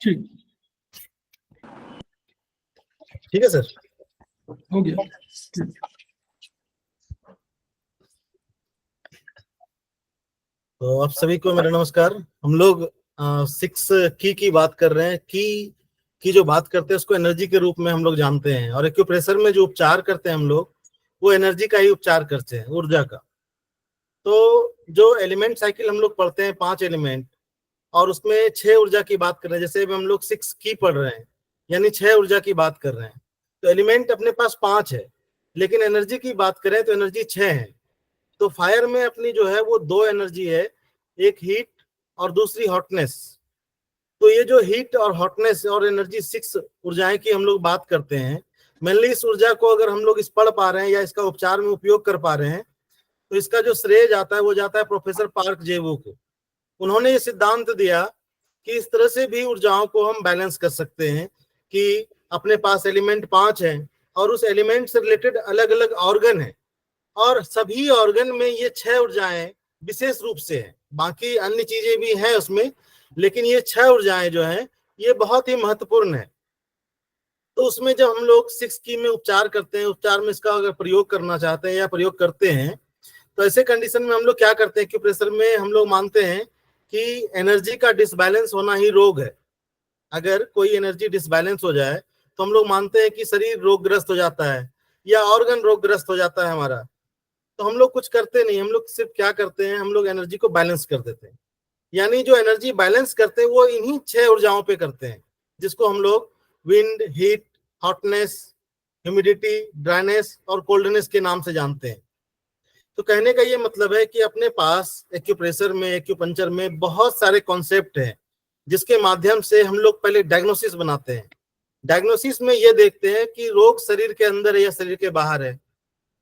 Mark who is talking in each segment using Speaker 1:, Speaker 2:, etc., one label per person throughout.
Speaker 1: ठीक
Speaker 2: ठीक है सर,
Speaker 1: हो गया। ठीक।
Speaker 2: तो आप सभी को मेरा नमस्कार। हम लोग 6 की बात कर रहे हैं। की जो बात करते हैं उसको एनर्जी के रूप में हम लोग जानते हैं, और एक्यूप्रेशर में जो उपचार करते हैं हम लोग, वो एनर्जी का ही उपचार करते हैं, ऊर्जा का। तो जो एलिमेंट साइकिल हम लोग पढ़ते हैं 5 एलिमेंट, और उसमें 6 ऊर्जा की बात कर रहे हैं। जैसे अभी हम लोग 6 की पढ़ रहे हैं, यानी 6 ऊर्जा की बात कर रहे हैं। तो एलिमेंट अपने पास 5 है, लेकिन एनर्जी की बात करें तो एनर्जी 6 है। तो फायर में अपनी जो है वो 2 एनर्जी है, एक हीट और दूसरी हॉटनेस। तो ये जो हीट और हॉटनेस और एनर्जी 6 ऊर्जाएं की हम लोग बात करते हैं। मेनली इस ऊर्जा को अगर हम लोग इस पढ़ पा रहे हैं या इसका उपचार में उपयोग कर पा रहे हैं, तो इसका जो श्रेय जाता है वो जाता है प्रोफेसर पार्क जेवो को। उन्होंने ये सिद्धांत दिया कि इस तरह से भी ऊर्जाओं को हम बैलेंस कर सकते हैं कि अपने पास एलिमेंट 5 है और उस एलिमेंट से रिलेटेड अलग अलग ऑर्गन है, और सभी ऑर्गन में ये 6 ऊर्जाएं विशेष रूप से हैं। बाकी अन्य चीजें भी हैं उसमें, लेकिन ये 6 ऊर्जाएं जो हैं ये बहुत ही महत्वपूर्ण है। तो उसमें जब हम लोग 6 की में उपचार करते हैं, उपचार में इसका अगर प्रयोग करना चाहते हैं या प्रयोग करते हैं, तो ऐसे कंडीशन में हम लोग क्या करते हैं कि प्रेशर में हम लोग मानते हैं कि एनर्जी का डिसबैलेंस होना ही रोग है। अगर कोई एनर्जी डिसबैलेंस हो जाए तो हम लोग मानते हैं कि शरीर रोगग्रस्त हो जाता है या ऑर्गन रोगग्रस्त हो जाता है हमारा। तो हम लोग कुछ करते नहीं, हम लोग सिर्फ क्या करते हैं, हम लोग एनर्जी को बैलेंस कर देते हैं। यानी जो एनर्जी बैलेंस करते हैं वो इन्हीं 6 ऊर्जाओं पे करते हैं, जिसको हम लोग wind, heat, hotness, humidity, dryness और कोल्डनेस के नाम से जानते हैं। तो कहने का ये मतलब है कि अपने पास एक्यूप्रेशर में, एक्यूपंक्चर में बहुत सारे कॉन्सेप्ट हैं, जिसके माध्यम से हम लोग पहले डायग्नोसिस बनाते हैं। डायग्नोसिस में ये देखते हैं कि रोग शरीर के अंदर है या शरीर के बाहर है,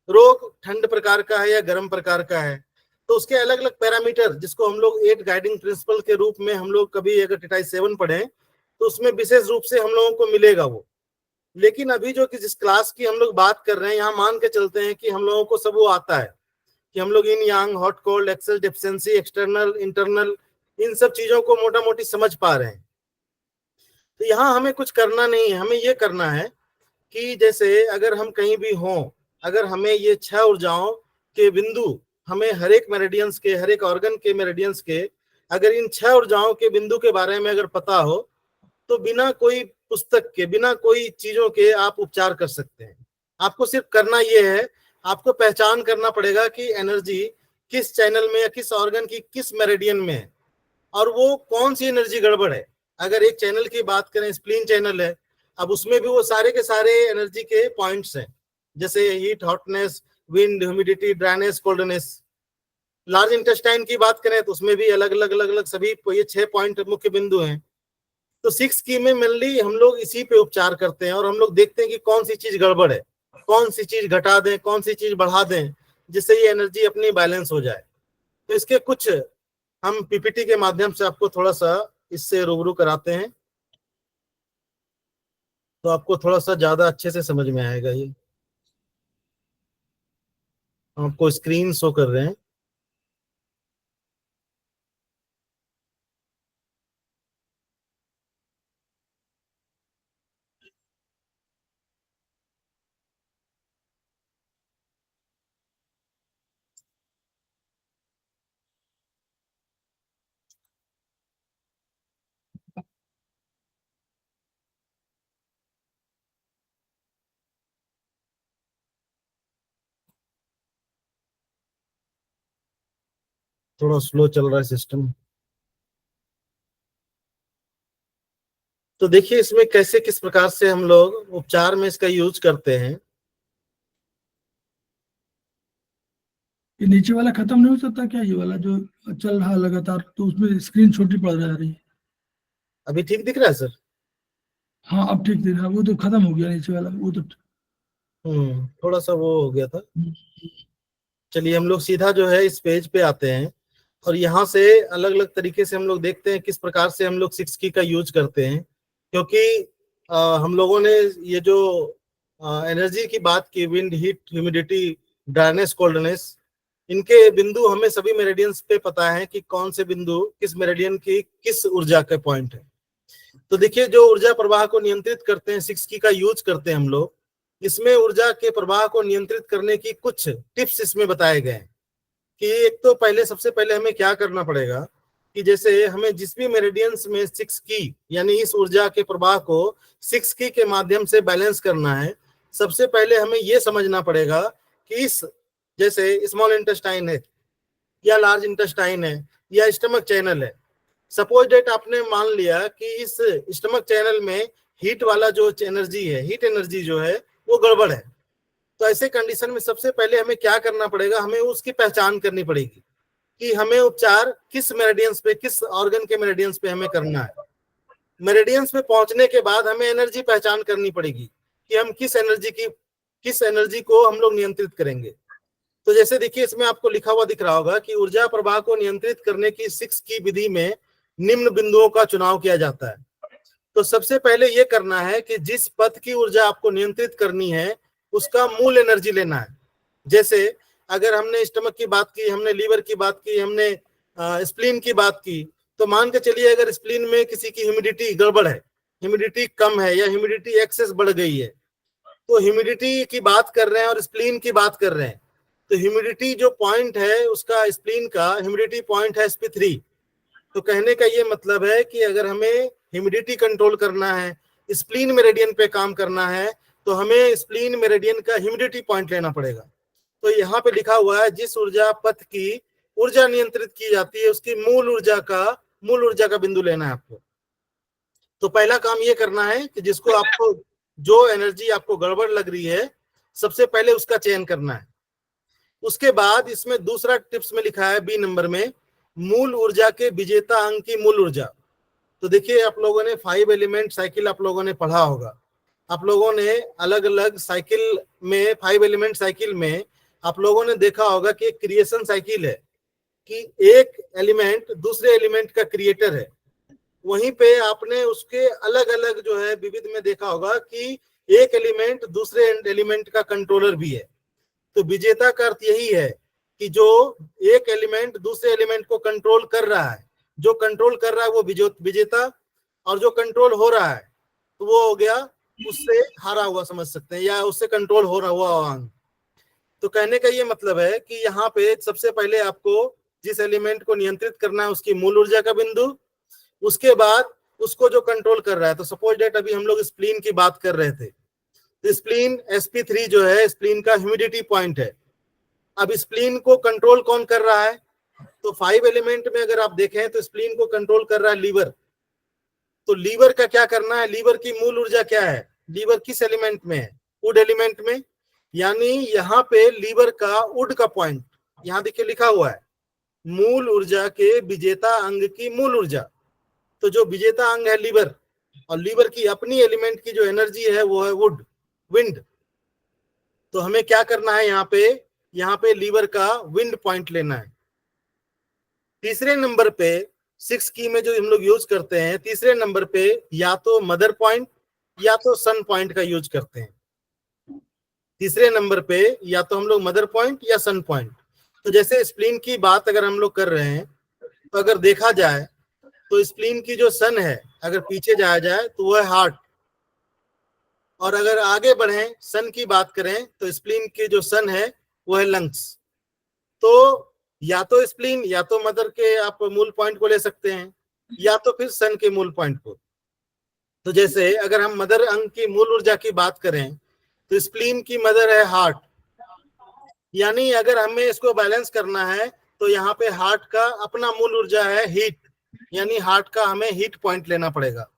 Speaker 2: रोग ठंड प्रकार का है या गर्म प्रकार का है। तो उसके अलग अलग पैरामीटर, जिसको हम लोग 8 गाइडिंग प्रिंसिपल के रूप में, हम लोग कभी अगर टिटाई 7 पढ़ें तो उसमें विशेष रूप से हम लोगों को मिलेगा वो। लेकिन अभी जो कि जिस क्लास की हम लोग बात कर रहे हैं, यहाँ मान के चलते हैं कि हम लोगों को सब वो आता है, कि हम लोग yin yang, hot cold, excess deficiency, external, internal, इन सब चीजों को मोटा मोटी समझ पा रहे हैं। तो यहाँ हमें कुछ करना नहीं है, हमें ये करना है कि जैसे अगर हम कहीं भी हों, अगर हमें ये 6 ऊर्जाओं के बिंदु, हमें हर एक मेरिडियंस के, हर एक ऑर्गन के मेरिडियंस के, अगर इन 6 ऊर्जाओं के बिंदु के बारे में अगर पता हो, तो बिना कोई पुस्तक के, बिना कोई चीजों के आप उपचार कर सकते हैं। आपको सिर्फ करना ये है, आपको पहचान करना पड़ेगा कि एनर्जी किस चैनल में या किस ऑर्गन की किस मेरिडियन में है, और वो कौन सी एनर्जी गड़बड़ है। अगर एक चैनल की बात करें, स्प्लीन चैनल है, अब उसमें भी वो सारे के सारे एनर्जी के पॉइंट्स हैं, जैसे heat, hotness, wind, humidity, dryness, coldness. Large intestine की बात करें तो उसमें भी अलग अलग अलग अलग सभी ये 6 पॉइंट मुख्य बिंदु हैं। तो 6 की में मेनली हम लोग इसी पे उपचार करते हैं, और हम लोग देखते हैं कि कौन सी चीज गड़बड़ है, कौन सी चीज घटा दें, कौन सी चीज बढ़ा दें, जिससे ये एनर्जी अपनी बैलेंस हो जाए। तो इसके कुछ हम पीपीटी के माध्यम से आपको थोड़ा सा इससे रूबरू कराते हैं, तो आपको थोड़ा सा ज्यादा अच्छे से समझ में आएगा। ये आपको स्क्रीन शो कर रहे हैं। थोड़ा स्लो चल रहा है सिस्टम। तो देखिए इसमें कैसे, किस प्रकार से हम लोग उपचार में इसका यूज करते हैं।
Speaker 1: ये नीचे वाला खत्म नहीं हो सकता क्या, ये वाला जो चल रहा लगातार, तो उसमें स्क्रीन छोटी पड़ जा रही है।
Speaker 2: अभी ठीक दिख रहा है सर?
Speaker 1: हाँ अब ठीक दिख रहा है, वो तो खत्म हो गया नीचे वाला, वो तो।
Speaker 2: थोड़ा सा वो हो गया था। चलिए हम लोग सीधा जो है इस पेज पे आते हैं, और यहाँ से अलग अलग तरीके से हम लोग देखते हैं किस प्रकार से हम लोग 6 की का यूज करते हैं। क्योंकि हम लोगों ने ये जो एनर्जी की बात की, wind, heat, humidity, dryness, coldness, इनके बिंदु हमें सभी मेरिडियंस पे पता है कि कौन से बिंदु किस मेरिडियन की किस ऊर्जा के पॉइंट है। तो देखिए, जो ऊर्जा प्रवाह को नियंत्रित करते हैं, 6 की का यूज करते हैं हम लोग, इसमें ऊर्जा के प्रवाह को नियंत्रित करने की कुछ टिप्स इसमें बताए गए हैं। कि एक तो सबसे पहले हमें क्या करना पड़ेगा कि जैसे हमें जिस भी मेरिडियंस में 6 की यानी इस ऊर्जा के प्रवाह को 6 की के माध्यम से बैलेंस करना है, सबसे पहले हमें यह समझना पड़ेगा कि इस जैसे स्मॉल इंटेस्टाइन है या लार्ज इंटेस्टाइन है या स्टमक चैनल है, सपोज डेट आपने मान लिया कि इस स्टमक चैनल में हीट वाला जो एनर्जी है, हीट एनर्जी जो है वो गड़बड़ है, तो ऐसे कंडीशन में सबसे पहले हमें क्या करना पड़ेगा, हमें उसकी पहचान करनी पड़ेगी कि हमें उपचार किस मेरिडियंस पे, किस ऑर्गन के मेरिडियंस पे हमें करना है। मेरिडियंस पे पहुंचने के बाद हमें एनर्जी पहचान करनी पड़ेगी कि हम किस एनर्जी को हम लोग नियंत्रित करेंगे। तो जैसे देखिए, इसमें आपको लिखा हुआ दिख रहा होगा कि ऊर्जा प्रवाह को नियंत्रित करने की 6 की विधि में निम्न बिंदुओं का चुनाव किया जाता है। तो सबसे पहले यह करना है कि जिस पथ की ऊर्जा आपको नियंत्रित करनी है उसका मूल एनर्जी लेना है। जैसे अगर हमने स्टमक की बात की, हमने लीवर की बात की, हमने स्प्लीन की बात की, तो मान के चलिए अगर स्प्लीन में किसी की ह्यूमिडिटी गड़बड़ है, ह्यूमिडिटी कम है या ह्यूमिडिटी एक्सेस बढ़ गई है, तो ह्यूमिडिटी की बात कर रहे हैं और स्प्लीन की बात कर रहे हैं, तो ह्यूमिडिटी जो पॉइंट है उसका, स्प्लीन का ह्यूमिडिटी पॉइंट है sp3। तो कहने का ये मतलब है कि अगर हमें ह्यूमिडिटी कंट्रोल करना है, स्प्लीन मेरिडियन पे काम करना है, तो हमें स्प्लीन मेरिडियन का ह्यूमिडिटी पॉइंट लेना पड़ेगा। तो यहाँ पे लिखा हुआ है जिस ऊर्जा पथ की ऊर्जा नियंत्रित की जाती है उसकी मूल ऊर्जा का बिंदु लेना है आपको। तो पहला काम ये करना है कि जिसको आपको, जो एनर्जी आपको गड़बड़ लग रही है, सबसे पहले उसका चयन करना है। उसके बाद इसमें दूसरा टिप्स में लिखा है बी नंबर में, मूल ऊर्जा के विजेता अंग की मूल ऊर्जा। तो देखिए, आप लोगों ने 5 एलिमेंट साइकिल आप लोगों ने पढ़ा होगा। आप लोगों ने अलग अलग साइकिल में, 5 एलिमेंट साइकिल में आप लोगों ने देखा होगा कि एक क्रिएशन साइकिल है कि एक एलिमेंट दूसरे एलिमेंट का क्रिएटर है। वहीं पे आपने उसके अलग अलग जो है विविध में देखा होगा कि एक एलिमेंट दूसरे एलिमेंट का कंट्रोलर भी है। तो विजेता का अर्थ यही है कि जो एक एलिमेंट दूसरे एलिमेंट को कंट्रोल कर रहा है, जो कंट्रोल कर रहा है वो विजेता, और जो कंट्रोल हो रहा है तो वो हो गया उससे हारा हुआ, समझ सकते हैं, या उससे कंट्रोल हो रहा हुआ अंग। तो कहने का ये मतलब है कि यहाँ पे सबसे पहले आपको जिस एलिमेंट को नियंत्रित करना है उसकी मूल ऊर्जा का बिंदु, उसके बाद उसको जो कंट्रोल कर रहा है। तो सपोज डेट अभी हम लोग स्प्लीन की बात कर रहे थे, तो स्प्लीन sp3 जो है स्प्लीन का ह्यूमिडिटी पॉइंट है। अब स्प्लीन को कंट्रोल कौन कर रहा है, तो 5 एलिमेंट में अगर आप देखें तो स्प्लीन को कंट्रोल कर रहा है लीवर। तो लीवर का क्या करना है, लीवर की मूल ऊर्जा क्या है, लीवर किस एलिमेंट में है, वुड एलिमेंट में। यानी यहाँ पे लीवर का वुड का पॉइंट, यहाँ देखिए लिखा हुआ है मूल ऊर्जा के विजेता अंग की मूल ऊर्जा। तो जो विजेता अंग है लीवर, और लीवर की अपनी एलिमेंट की जो एनर्जी है वो है वुड, विंड। तो हमें क्या करना है, यहाँ पे लीवर का विंड पॉइंट लेना है। तीसरे नंबर पे 6 की में जो हम लोग यूज करते हैं, तीसरे नंबर पे या तो मदर पॉइंट या तो सन पॉइंट का यूज करते हैं। तीसरे नंबर पे या तो हम लोग मदर पॉइंट या सन पॉइंट। तो जैसे स्प्लीन की बात अगर हम लोग कर रहे हैं, तो अगर देखा जाए तो स्प्लीन की जो सन है, अगर पीछे जाया जाए तो वो है हार्ट, और अगर आगे बढ़े सन की बात करें तो स्प्लीन की जो सन है वो है लंग्स। तो या तो स्प्लीन या तो मदर के आप मूल पॉइंट को ले सकते हैं, या तो फिर सन के मूल पॉइंट को। तो जैसे अगर हम मदर अंग की मूल ऊर्जा की बात करें तो स्प्लीन की मदर है हार्ट, यानी अगर हमें इसको बैलेंस करना है तो यहाँ पे हार्ट का अपना मूल ऊर्जा है हीट, यानी हार्ट का हमें हीट पॉइंट लेना पड़ेगा।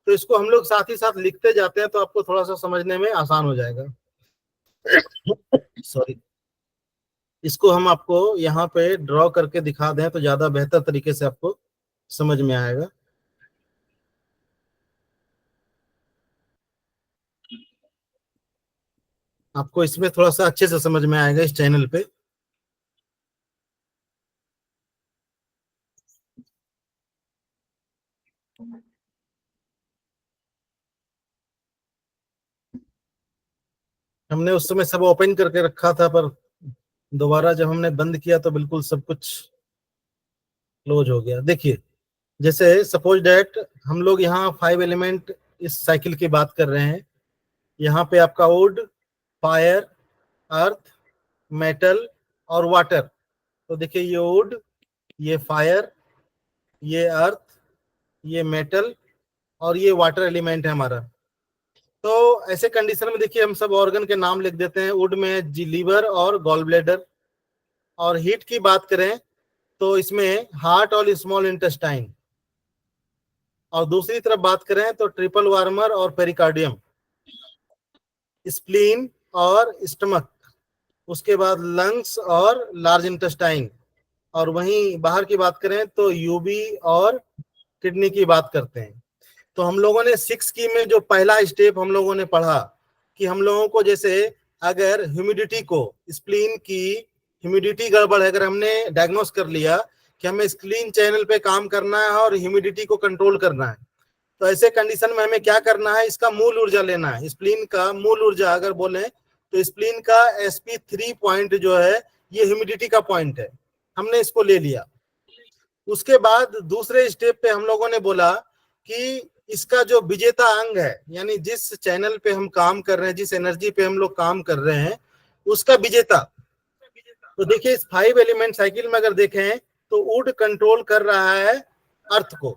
Speaker 2: तो इसको हम लोग साथ ही साथ लिखते जाते हैं तो आपको थोड़ा सा समझने में आसान हो जाएगा। सॉरी, इसको हम आपको यहाँ पे ड्रॉ करके दिखा दें तो ज्यादा बेहतर तरीके से आपको समझ में आएगा। आपको इसमें थोड़ा सा अच्छे से समझ में आएगा इस चैनल पे। हमने उस समय सब ओपन करके रखा था, पर दोबारा जब हमने बंद किया तो बिल्कुल सब कुछ क्लोज हो गया। देखिए, जैसे सपोज डेट हम लोग यहाँ 5 एलिमेंट इस साइकिल की बात कर रहे हैं। यहाँ पे आपका वुड, फायर, अर्थ, मेटल और वाटर। तो देखिए ये वुड, ये फायर, ये अर्थ, ये मेटल और ये वाटर एलिमेंट है हमारा। तो ऐसे कंडीशन में देखिए हम सब ऑर्गन के नाम लिख देते हैं। वुड में लीवर और गॉल ब्लैडर। और हीट की बात करें तो इसमें हार्ट और स्मॉल इंटेस्टाइन। और दूसरी तरफ बात करें तो ट्रिपल वार्मर और पेरिकार्डियम, स्प्लीन और स्टमक, उसके बाद लंग्स और लार्ज इंटेस्टाइन। और वहीं बाहर की बात करें तो यूबी और किडनी की बात करते हैं। तो हम लोगों ने 6 की में जो पहला स्टेप हम लोगों ने पढ़ा कि हम लोगों को जैसे अगर ह्यूमिडिटी को, स्प्लीन की ह्यूमिडिटी गड़बड़ है, अगर हमने डायग्नोस कर लिया कि हमें स्प्लीन चैनल पे काम करना है और ह्यूमिडिटी को कंट्रोल करना है, तो ऐसे कंडीशन में हमें क्या करना है, इसका मूल ऊर्जा लेना है। स्प्लीन का मूल ऊर्जा अगर बोले तो स्प्लीन का sp3 पॉइंट जो है ये ह्यूमिडिटी का पॉइंट है, हमने इसको ले लिया। उसके बाद दूसरे स्टेप पे हम लोगों ने बोला कि इसका जो विजेता अंग है, यानी जिस चैनल पे हम काम कर रहे हैं, जिस एनर्जी पे हम लोग काम कर रहे हैं, उसका विजेता। तो देखिए इस 5 एलिमेंट साइकिल में अगर देखें तो वुड कंट्रोल कर रहा है अर्थ को।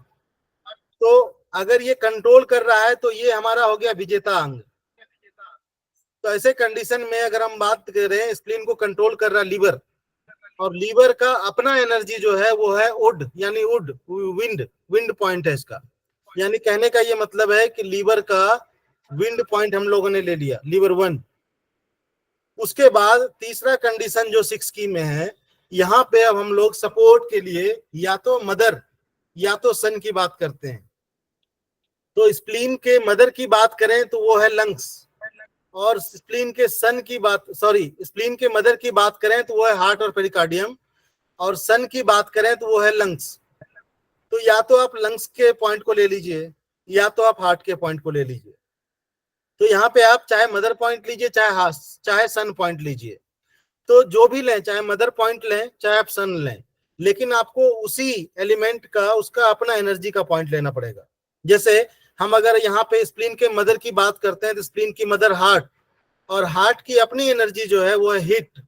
Speaker 2: तो अगर ये कंट्रोल कर रहा है तो ये हमारा हो गया विजेता अंग। तो ऐसे कंडीशन में अगर हम बात करें, स्प्लीन को कंट्रोल कर रहा है लीवर, और लीवर का अपना एनर्जी जो है वो है वुड, यानी वुड विंड पॉइंट है इसका। यानी कहने का ये मतलब है कि लीवर का विंड पॉइंट हम लोगों ने ले लिया, लीवर 1। उसके बाद तीसरा कंडीशन जो 6 की में है, यहाँ पे अब हम लोग सपोर्ट के लिए या तो मदर या तो सन की बात करते हैं। तो स्प्लीन के मदर की बात करें तो वो है लंग्स, और स्प्लीन के सन की बात, सॉरी, स्प्लीन के मदर की बात करें तो वो है हार्ट और पेरिकार्डियम, और सन की बात करें तो वो है लंग्स। तो या तो आप लंग्स के पॉइंट को ले लीजिए या तो आप हार्ट के पॉइंट को ले लीजिए। तो यहाँ पे आप चाहे मदर पॉइंट लीजिए, चाहे सन पॉइंट लीजिए। तो जो भी लें, चाहे मदर पॉइंट लें चाहे आप सन लें, लेकिन आपको उसी एलिमेंट का उसका अपना एनर्जी का पॉइंट लेना पड़ेगा। जैसे हम अगर यहाँ पे स्प्लीन के मदर की बात करते हैं तो स्प्लीन की मदर हार्ट, और हार्ट की अपनी एनर्जी जो है वो है हीट।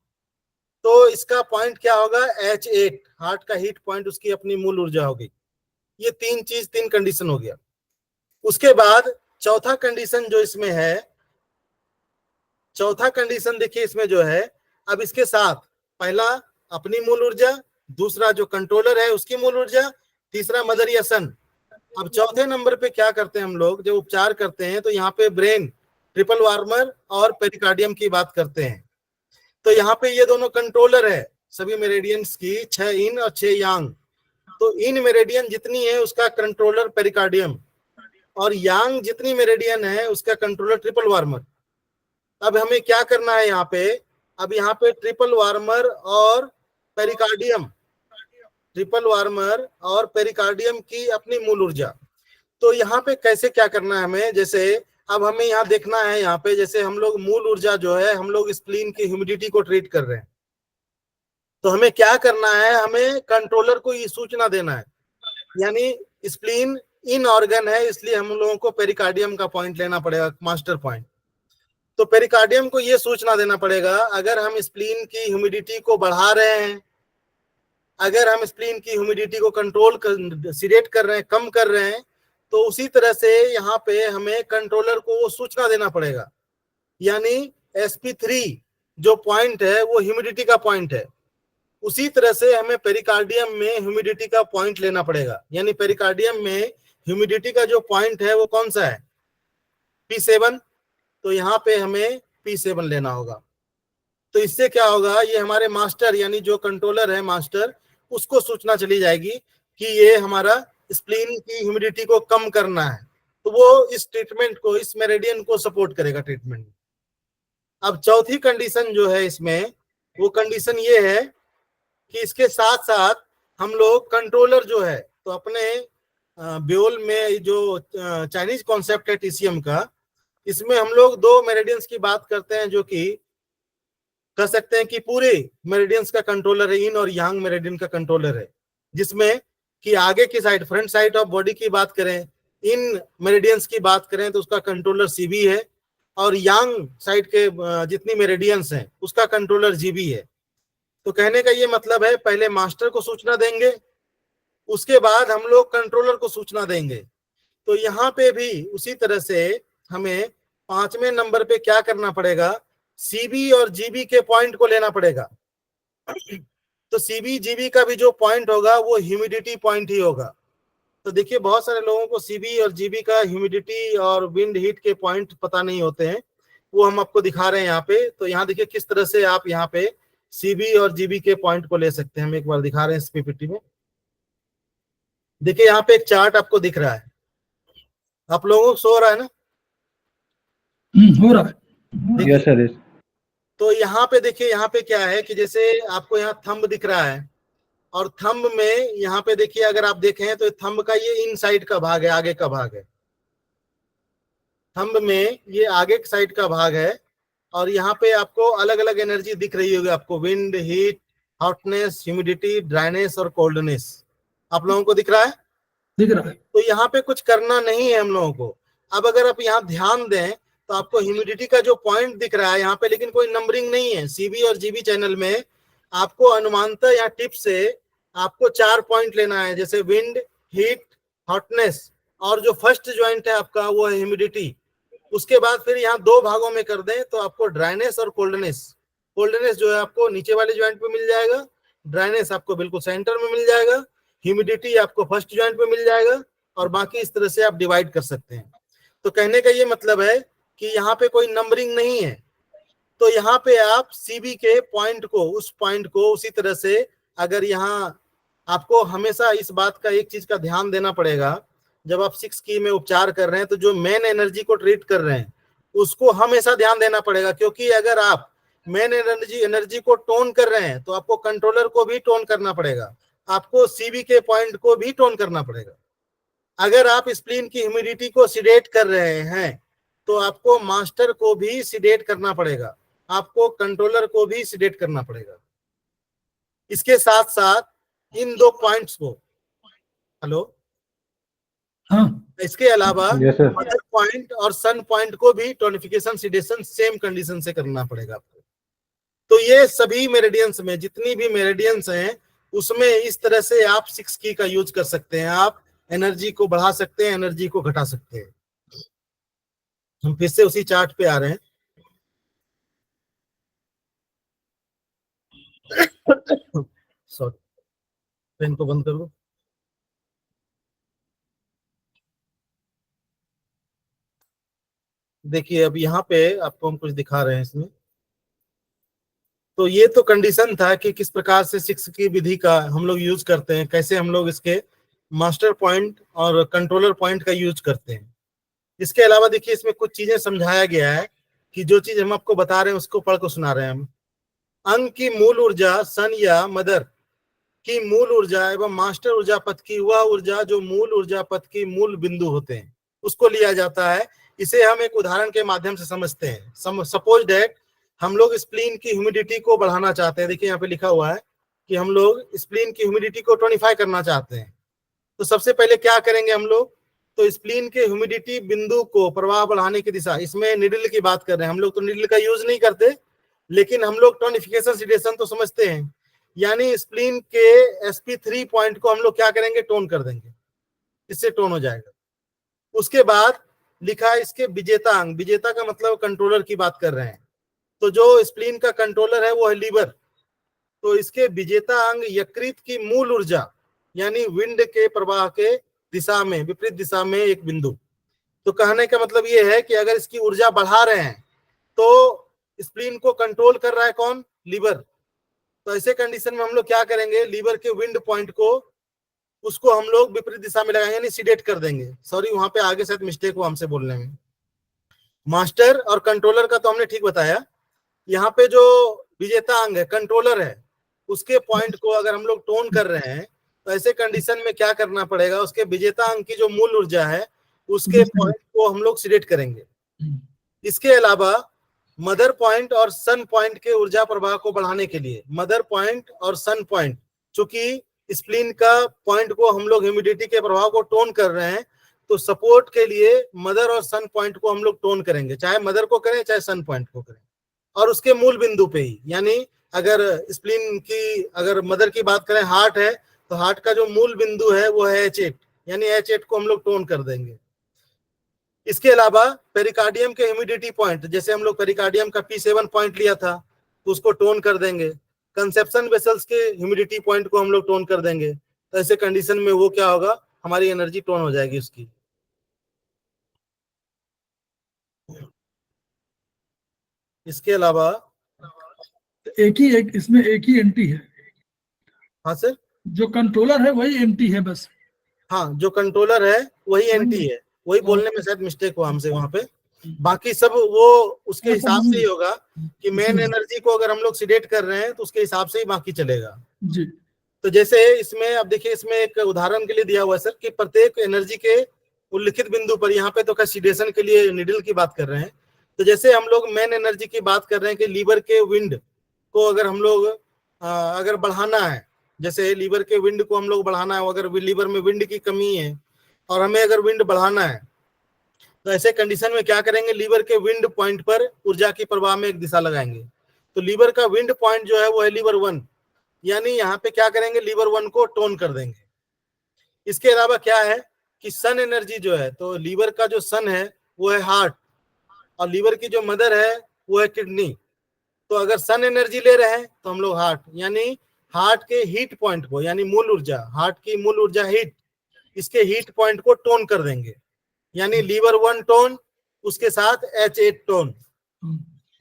Speaker 2: तो इसका पॉइंट क्या होगा, H8, हार्ट का हीट पॉइंट उसकी अपनी मूल ऊर्जा होगी। ये तीन कंडीशन हो गया। उसके बाद चौथा कंडीशन जो इसमें है, चौथा कंडीशन देखिए इसमें जो है, अब इसके साथ पहला अपनी मूल ऊर्जा, दूसरा जो कंट्रोलर है उसकी मूल ऊर्जा, तीसरा मदर या सन। अब चौथे नंबर पे क्या करते हैं हम लोग, जब उपचार करते हैं तो यहाँ पे ब्रेन, ट्रिपल वार्मर और पेरिकार्डियम की बात करते हैं। तो यहाँ पे ये दोनों कंट्रोलर है सभी मेरेडियंस की, 6 इन और 6 यांग। तो इन मेरेडियन जितनी है उसका कंट्रोलर पेरिकार्डियम, और यांग जितनी मेरेडियन है उसका कंट्रोलर ट्रिपल वार्मर। अब हमें क्या करना है यहाँ पे, अब यहाँ पे ट्रिपल वार्मर और पेरिकार्डियम, ट्रिपल वार्मर और पेरिकार्डियम की अपनी मूल ऊर्जा। तो यहाँ पे कैसे क्या करना है हमें, जैसे अब हमें यहाँ देखना है, यहाँ पे जैसे हम लोग मूल ऊर्जा जो है हम लोग स्प्लीन की ह्यूमिडिटी को ट्रीट कर रहे हैं, तो हमें क्या करना है, हमें कंट्रोलर को ये सूचना देना है। यानी स्प्लीन इन ऑर्गन है, इसलिए हम लोगों को पेरिकार्डियम का पॉइंट लेना पड़ेगा, मास्टर पॉइंट। तो पेरिकार्डियम को ये सूचना देना पड़ेगा, अगर हम स्प्लीन की ह्यूमिडिटी को बढ़ा रहे हैं, अगर हम स्प्लीन की ह्यूमिडिटी को कंट्रोल सिरेट कर रहे हैं, कम कर रहे हैं, तो उसी तरह से यहाँ पे हमें कंट्रोलर को वो सूचना देना पड़ेगा। यानी sp3 जो पॉइंट है वो ह्यूमिडिटी का पॉइंट है, उसी तरह से हमें पेरिकार्डियम में ह्यूमिडिटी का पॉइंट लेना पड़ेगा। यानी पेरिकार्डियम में ह्यूमिडिटी का जो पॉइंट है वो कौन सा है, P7। तो यहाँ पे हमें P7 लेना होगा। तो इससे क्या होगा, ये हमारे मास्टर यानी जो कंट्रोलर है मास्टर, उसको सूचना चली जाएगी कि ये हमारा स्प्लीन की ह्यूमिडिटी को कम करना है, तो वो इस ट्रीटमेंट को, इस मेरिडियन को सपोर्ट करेगा ट्रीटमेंट। अब चौथी कंडीशन जो है इसमें, वो कंडीशन ये है कि इसके साथ साथ हम लोग कंट्रोलर जो है, तो अपने ब्योल में जो चाइनीज कॉन्सेप्ट है TCM का, इसमें हम लोग 2 मेरिडियंस की बात करते हैं, जो कि कह सकते हैं कि पूरे मेरिडियंस का कंट्रोलर है, इन और यांग मेरिडियन का कंट्रोलर है, जिसमें कि आगे की side, front side of body की बात करें, इन मेरिडियंस की बात करें तो उसका कंट्रोलर सीबी है, और यांग साइड के जितनी मेरिडियंस हैं उसका कंट्रोलर जीबी है। तो कहने का ये मतलब है, पहले मास्टर को सूचना देंगे, उसके बाद हम लोग कंट्रोलर को सूचना देंगे। तो यहाँ पे भी उसी तरह से हमें 5वें नंबर पे क्या करना पड़ेगा, सीबी और जीबी के पॉइंट को लेना पड़ेगा। तो सीबी जीबी का भी जो पॉइंट होगा वो ह्यूमिडिटी पॉइंट ही होगा। तो देखिए बहुत सारे लोगों को सीबी और जीबी का ह्यूमिडिटी और विंड हीट के पॉइंट पता नहीं होते हैं, वो हम आपको दिखा रहे हैं यहाँ पे। तो यहाँ देखिए किस तरह से आप यहाँ पे सीबी और जीबी के पॉइंट को ले सकते हैं, हम एक बार दिखा रहे हैं इस पीपीटी में। देखिए यहाँ पे एक चार्ट आपको दिख रहा है, आप लोगों को शो हो रहा है ना?
Speaker 1: हो रहा है।
Speaker 3: Yes sir.
Speaker 2: तो यहाँ पे देखिए, यहाँ पे क्या है कि जैसे आपको यहाँ थंब दिख रहा है, और थंब में यहाँ पे देखिए अगर आप देखें तो थंब का ये इन साइड का भाग है, आगे का भाग है। थंब में ये आगे की साइड का भाग है, और यहाँ पे आपको अलग अलग एनर्जी दिख रही होगी आपको, wind, heat, hotness, humidity, dryness और कोल्डनेस। आप लोगों को दिख रहा है?
Speaker 1: दिख रहा है।
Speaker 2: तो यहाँ पे कुछ करना नहीं है हम लोगों को। अब अगर आप यहाँ ध्यान दें तो आपको ह्यूमिडिटी का जो पॉइंट दिख रहा है यहाँ पे, लेकिन कोई नंबरिंग नहीं है। सीबी और जीबी चैनल में आपको अनुमानतः या टिप से आपको 4 पॉइंट लेना है, जैसे विंड, हीट, हॉटनेस, और जो फर्स्ट ज्वाइंट है आपका वो है ह्यूमिडिटी। उसके बाद फिर यहाँ 2 भागों में कर दें तो आपको ड्राइनेस और कोल्डनेस। कोल्डनेस जो है आपको नीचे वाले ज्वाइंट पे मिल जाएगा, ड्राइनेस आपको बिल्कुल सेंटर में मिल जाएगा, ह्यूमिडिटी आपको फर्स्ट ज्वाइंट पे मिल जाएगा, और बाकी इस तरह से आप डिवाइड कर सकते हैं। तो कहने का ये मतलब है कि यहाँ पे कोई नंबरिंग नहीं है। तो यहाँ पे आप सीबी के पॉइंट को, उस पॉइंट को उसी तरह से, अगर यहाँ आपको हमेशा इस बात का एक चीज का ध्यान देना पड़ेगा, जब आप 6 की में उपचार कर रहे हैं तो जो मेन एनर्जी को ट्रीट कर रहे हैं उसको हमेशा ध्यान देना पड़ेगा, क्योंकि अगर आप मेन एनर्जी को टोन कर रहे हैं तो आपको कंट्रोलर को भी टोन करना पड़ेगा, आपको सीबी के पॉइंट को भी टोन करना पड़ेगा। अगर आप स्प्लीन की ह्यूमिडिटी को सिडेट कर रहे हैं तो आपको मास्टर को भी सिडेट करना पड़ेगा, आपको कंट्रोलर को भी सिडेट करना पड़ेगा। इसके साथ साथ इन 2 पॉइंट्स को, हेलो,
Speaker 1: हाँ,
Speaker 2: इसके अलावा
Speaker 3: यस सर।
Speaker 2: मदर पॉइंट और सन पॉइंट को भी टोनिफिकेशन सिडेशन सेम कंडीशन से करना पड़ेगा आपको। तो ये सभी मेरिडियंस में, जितनी भी मेरिडियंस हैं उसमें इस तरह से आप 6 की का यूज कर सकते हैं। आप एनर्जी को बढ़ा सकते हैं, एनर्जी को घटा सकते हैं। हम फिर से उसी चार्ट पे आ रहे हैं। सॉरी, पेन को बंद कर लो। देखिए अब यहाँ पे आपको हम कुछ दिखा रहे हैं इसमें। तो ये तो कंडीशन था कि किस प्रकार से 6 की विधि का हम लोग यूज करते हैं, कैसे हम लोग इसके मास्टर पॉइंट और कंट्रोलर पॉइंट का यूज करते हैं। इसके अलावा देखिए इसमें कुछ चीजें समझाया गया है कि जो चीज हम आपको बता रहे हैं उसको पढ़ को सुना रहे हैं हम। अंग की मूल ऊर्जा, सन या मदर की मूल ऊर्जा एवं मास्टर ऊर्जा पथ की वह ऊर्जा जो मूल ऊर्जा पथ की मूल बिंदु होते हैं उसको लिया जाता है। इसे हम एक उदाहरण के माध्यम से समझते हैं। सपोज दैट हम लोग स्प्लीन की ह्यूमिडिटी को बढ़ाना चाहते हैं। देखिए यहाँ पे लिखा हुआ है कि हम लोग स्प्लीन की ह्यूमिडिटी को 25 करना चाहते हैं। तो सबसे पहले क्या करेंगे हम लोग, तो स्प्लीन के ह्यूमिडिटी बिंदु को प्रवाह बढ़ाने की दिशा, इसमें निडल की बात कर रहे हैं हम लोग, तो निडल का यूज नहीं करते, लेकिन हम लोग टोनिफिकेशन सिडेशन तो समझते हैं। यानी स्प्लीन के sp3 पॉइंट को हम लोग क्या करेंगे, टोन कर देंगे, इससे टोन हो जाएगा। उसके बाद लिखा है इसके विजेता अंग, विजेता का मतलब कंट्रोलर की बात कर रहे हैं। तो जो स्प्लीन का कंट्रोलर है वो है लीवर, तो इसके विजेता अंग यकृत की मूल ऊर्जा यानी विंड के प्रवाह के दिशा में, विपरीत दिशा में एक बिंदु। तो कहने का मतलब ये है कि अगर इसकी ऊर्जा बढ़ा रहे हैं तो स्प्लीन को कंट्रोल कर रहा है कौन, लीवर। तो ऐसे कंडीशन में हम लोग क्या करेंगे, लीवर के विंड पॉइंट को, उसको हम लोग विपरीत दिशा में लगाएंगे, यानी सिडेट कर देंगे। सॉरी वहां पे आगे शायद मिस्टेक हुआ हमसे बोलने में। मास्टर और कंट्रोलर का तो हमने ठीक बताया। यहाँ पे जो विजेता अंग है, कंट्रोलर है, उसके पॉइंट को अगर हम लोग टोन कर रहे हैं तो ऐसे कंडीशन में क्या करना पड़ेगा, उसके विजेता अंग की जो मूल ऊर्जा है उसके पॉइंट को हम लोग सिलेक्ट करेंगे। इसके अलावा मदर पॉइंट और सन पॉइंट के ऊर्जा प्रवाह को बढ़ाने के लिए, मदर पॉइंट और सन पॉइंट, चूंकि स्प्लीन का पॉइंट को हम लोग ह्यूमिडिटी के प्रभाव को टोन कर रहे हैं, तो सपोर्ट के लिए मदर और सन पॉइंट को हम लोग टोन करेंगे, चाहे मदर को करें चाहे सन पॉइंट को करें, और उसके मूल बिंदु पे ही। यानी अगर स्प्लीन की, अगर मदर की बात करें, हार्ट है, तो हार्ट का जो मूल बिंदु है वो है H8, यानी H8 को हम लोग टोन कर देंगे। इसके अलावा पेरिकार्डियम के ह्यूमिडिटी पॉइंट, जैसे हम लोग पेरिकार्डियम का P7 पॉइंट लिया था तो उसको टोन कर देंगे। कंसेप्शन वेसल्स के ह्यूमिडिटी पॉइंट को हम लोग टोन कर देंगे। तो ऐसे कंडीशन में वो क्या होगा, हमारी एनर्जी टोन हो जाएगी उसकी। इसके अलावा
Speaker 1: इसमें एक ही एंटी है,
Speaker 2: हाँ सर,
Speaker 1: जो कंट्रोलर है वही एंटी है बस।
Speaker 2: हाँ जो कंट्रोलर है वही एंटी है, वही बोलने में शायद मिस्टेक हुआ हमसे वहां पे। बाकी सब वो उसके हिसाब से ही होगा कि मेन एनर्जी को अगर हम लोग सिडेट कर रहे हैं तो उसके हिसाब से ही बाकी चलेगा
Speaker 1: जी।
Speaker 2: तो जैसे इसमें अब देखिए, इसमें एक उदाहरण के लिए दिया हुआ है सर कि प्रत्येक एनर्जी के उल्लिखित बिंदु पर, यहाँ पे तो कैसिडेशन के लिए निडल की बात कर रहे हैं, तो जैसे हम लोग मेन एनर्जी की बात कर रहे हैं कि लीवर के विंड को अगर हम लोग अगर बढ़ाना है, जैसे लीवर के विंड को हम लोग बढ़ाना है, अगर लीवर में विंड की कमी है और हमें अगर विंड बढ़ाना है, तो ऐसे कंडीशन में क्या करेंगे, लीवर के विंड पॉइंट पर ऊर्जा की प्रवाह में एक दिशा लगाएंगे। तो लीवर का विंड पॉइंट जो है वो है लीवर 1, यानी यहाँ पे क्या करेंगे, लीवर 1 को टोन कर देंगे। इसके अलावा क्या है कि सन एनर्जी जो है, तो लीवर का जो सन है वो है हार्ट, और लीवर की जो मदर है वो है किडनी। तो अगर सन एनर्जी ले रहे हैं तो हम लोग हार्ट, यानी हार्ट के हीट पॉइंट को, यानी मूल ऊर्जा, हार्ट की मूल ऊर्जा हीट, इसके हीट पॉइंट को टोन कर देंगे, यानी लीवर 1 टोन, उसके साथ H8 टोन।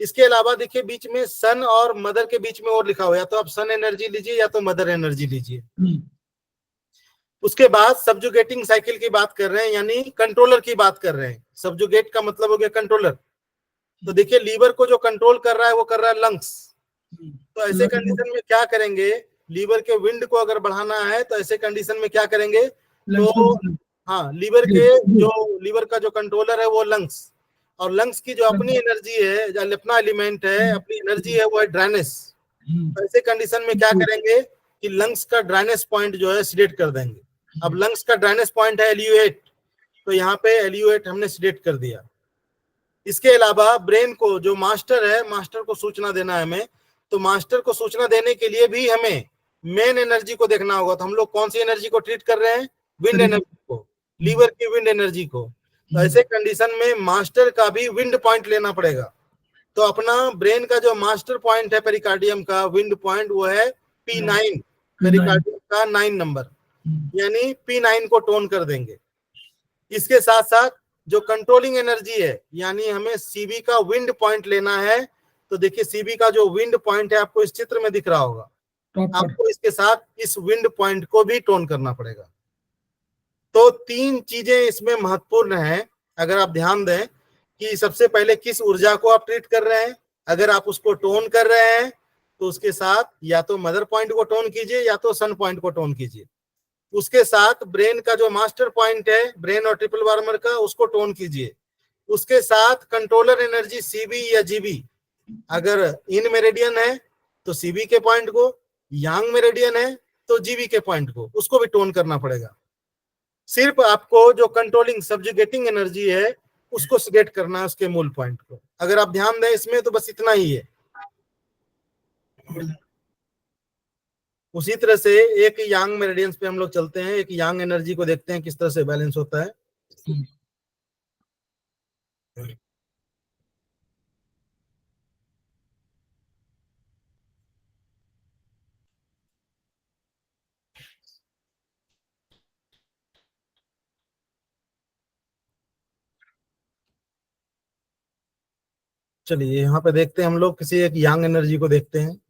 Speaker 2: इसके अलावा देखिए बीच में सन और मदर के बीच में और लिखा हुआ है, तो आप सन एनर्जी लीजिए या तो मदर एनर्जी लीजिए। उसके बाद सब्जुगेटिंग साइकिल की बात कर रहे हैं, यानी कंट्रोलर की बात कर रहे हैं। सब्जुगेट का मतलब हो गया कंट्रोलर। तो देखिए लीवर को जो कंट्रोल कर रहा है वो कर रहा है लंग्स। तो ऐसे कंडीशन में क्या करेंगे, लीवर के विंड को अगर बढ़ाना है तो ऐसे कंडीशन में क्या करेंगे, तो हाँ लीवर का जो कंट्रोलर है वो लंग्स, और लंग्स की जो अपनी एनर्जी है, जो अपना एलिमेंट है, अपनी एनर्जी है, वो है ड्राइनेस। तो ऐसे कंडीशन में क्या करेंगे कि लंग्स का ड्राइनेस पॉइंट जो है सिडेट कर देंगे। अब लंग्स का ड्राइनेस पॉइंट है LU8, तो यहाँ पे LU8 हमने सिडेट कर दिया। इसके अलावा ब्रेन को, जो मास्टर है, मास्टर को सूचना देना है हमें, तो मास्टर को सूचना देने के लिए भी हमें मेन एनर्जी को देखना होगा। तो हम लोग कौन सी एनर्जी को ट्रीट कर रहे हैं, विंड एनर्जी को, लीवर की विंड एनर्जी को। तो ऐसे कंडीशन में मास्टर का भी विंड पॉइंट लेना पड़ेगा। तो अपना ब्रेन का जो मास्टर पॉइंट है पेरिकार्डियम का विंड पॉइंट, वो है P9, पेरिकार्डियम का 9 नंबर, यानी P9 को टोन कर देंगे। इसके साथ साथ जो कंट्रोलिंग एनर्जी है, यानी हमें CB का विंड पॉइंट लेना है। तो देखिए CB का जो विंड पॉइंट है आपको इस चित्र में दिख रहा होगा, आपको इसके साथ इस विंड पॉइंट को भी टोन करना पड़ेगा। तो 3 चीजें इसमें महत्वपूर्ण हैं, अगर आप ध्यान दें कि सबसे पहले किस ऊर्जा को आप ट्रीट कर रहे हैं। अगर आप उसको टोन कर रहे हैं तो उसके साथ या तो मदर पॉइंट को टोन कीजिए या तो सन पॉइंट को टोन कीजिए। उसके साथ ब्रेन का जो मास्टर पॉइंट है, ब्रेन और ट्रिपल वार्मर का, उसको टोन कीजिए। उसके साथ कंट्रोलर एनर्जी CB या GB, अगर इन मेरिडियन है तो CB के पॉइंट को, यांग मेरिडियन है तो GB के पॉइंट को, उसको भी टोन करना पड़ेगा। सिर्फ आपको जो कंट्रोलिंग सब्जुगेटिंग एनर्जी है उसको सिलेक्ट करना है, उसके मूल पॉइंट को। अगर आप ध्यान दें इसमें तो बस इतना ही है। उसी तरह से एक यांग मेरिडियंस पे हम लोग चलते हैं, एक यांग एनर्जी को देखते हैं किस तरह से बैलेंस होता है। चलिए यहाँ पे देखते हैं, हम लोग किसी एक यांग एनर्जी को देखते हैं।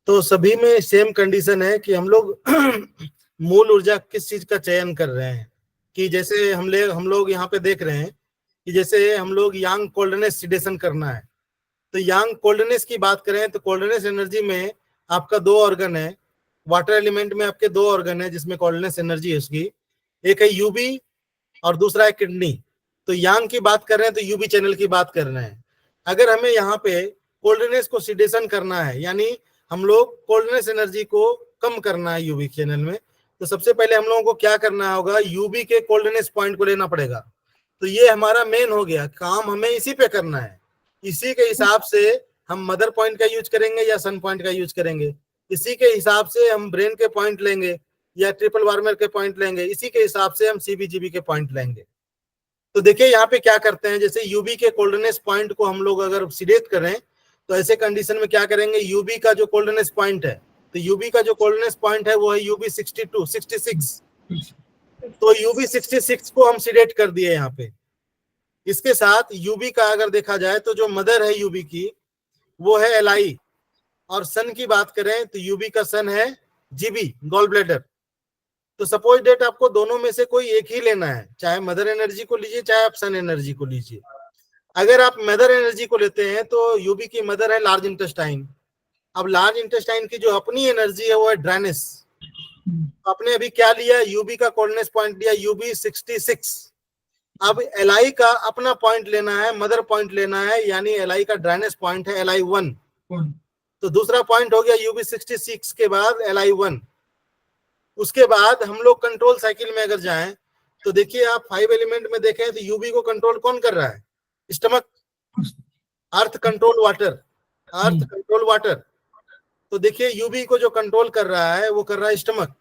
Speaker 2: तो सभी में सेम कंडीशन है कि हम लोग मूल ऊर्जा किस चीज का चयन कर रहे हैं। कि जैसे हम लोग यहाँ पे देख रहे हैं कि जैसे हम लोग यांग कोल्डनेस सिडेशन करना है, तो यांग कोल्डनेस की बात करें तो कोल्डनेस एनर्जी में आपका 2 ऑर्गन है, वाटर एलिमेंट में आपके 2 ऑर्गन है जिसमें कोल्डनेस एनर्जी है उसकी, एक है UB और दूसरा है किडनी। तो यांग की बात कर रहे हैं तो UB चैनल की बात कर रहे हैं। अगर हमें यहाँ पे कोल्डनेस को सिडेशन करना है, यानी हम लोग कोल्डनेस एनर्जी को कम करना है यूवी चैनल में, तो सबसे पहले हम लोगों को क्या करना होगा, यूवी के कोल्डनेस पॉइंट को लेना पड़ेगा। तो ये हमारा मेन हो गया काम, हमें इसी पे करना है। इसी के हिसाब से हम मदर पॉइंट का यूज करेंगे या सन पॉइंट का यूज करेंगे, इसी के हिसाब से हम ब्रेन के पॉइंट लेंगे या ट्रिपल वार्मर के पॉइंट लेंगे, इसी के हिसाब से हम सीबीजीबी के पॉइंट लेंगे। तो देखिए यहाँ पे क्या करते हैं, जैसे यूवी के कोल्डनेस पॉइंट को हम लोग अगर सिलेक्ट करें तो ऐसे कंडीशन में क्या करेंगे, यूवी का जो कोल्डनेस पॉइंट है, तो यूवी का जो कोल्डनेस पॉइंट है वो है यूवी 62 66। तो यूवी 66 को हम सिलेक्ट कर दिए यहाँ पे। इसके साथ यूवी का अगर देखा जाए तो जो मदर है यूवी की वो है एलआई, और सन की बात करें तो यूवी का सन है जीबी गॉल ब्लैडर। तो सपोज डेट आपको दोनों में से कोई एक ही लेना है, चाहे मदर एनर्जी को लीजिए चाहे आप सन एनर्जी को लीजिए। अगर आप मदर एनर्जी को लेते हैं तो यूबी की मदर है लार्ज इंटेस्टाइन। अब लार्ज इंटेस्टाइन की जो अपनी एनर्जी है वो है ड्राइनेस। आपने अभी क्या लिया, यूबी का कोल्डनेस पॉइंट लिया यूबी 66। अब एलआई का अपना पॉइंट लेना है, मदर पॉइंट लेना है, यानी एलआई का ड्राइनेस पॉइंट है एलआई 1। तो दूसरा पॉइंट हो गया यूबी 66 के बाद एलआई 1। उसके बाद हम लोग कंट्रोल साइकिल में अगर जाएं तो देखिए आप 5 एलिमेंट में देखें तो यूबी को कंट्रोल कौन कर रहा है, स्टमक, अर्थ कंट्रोल वाटर, अर्थ कंट्रोल वाटर। तो देखिए यूबी को जो कंट्रोल कर रहा है वो कर रहा है स्टमक।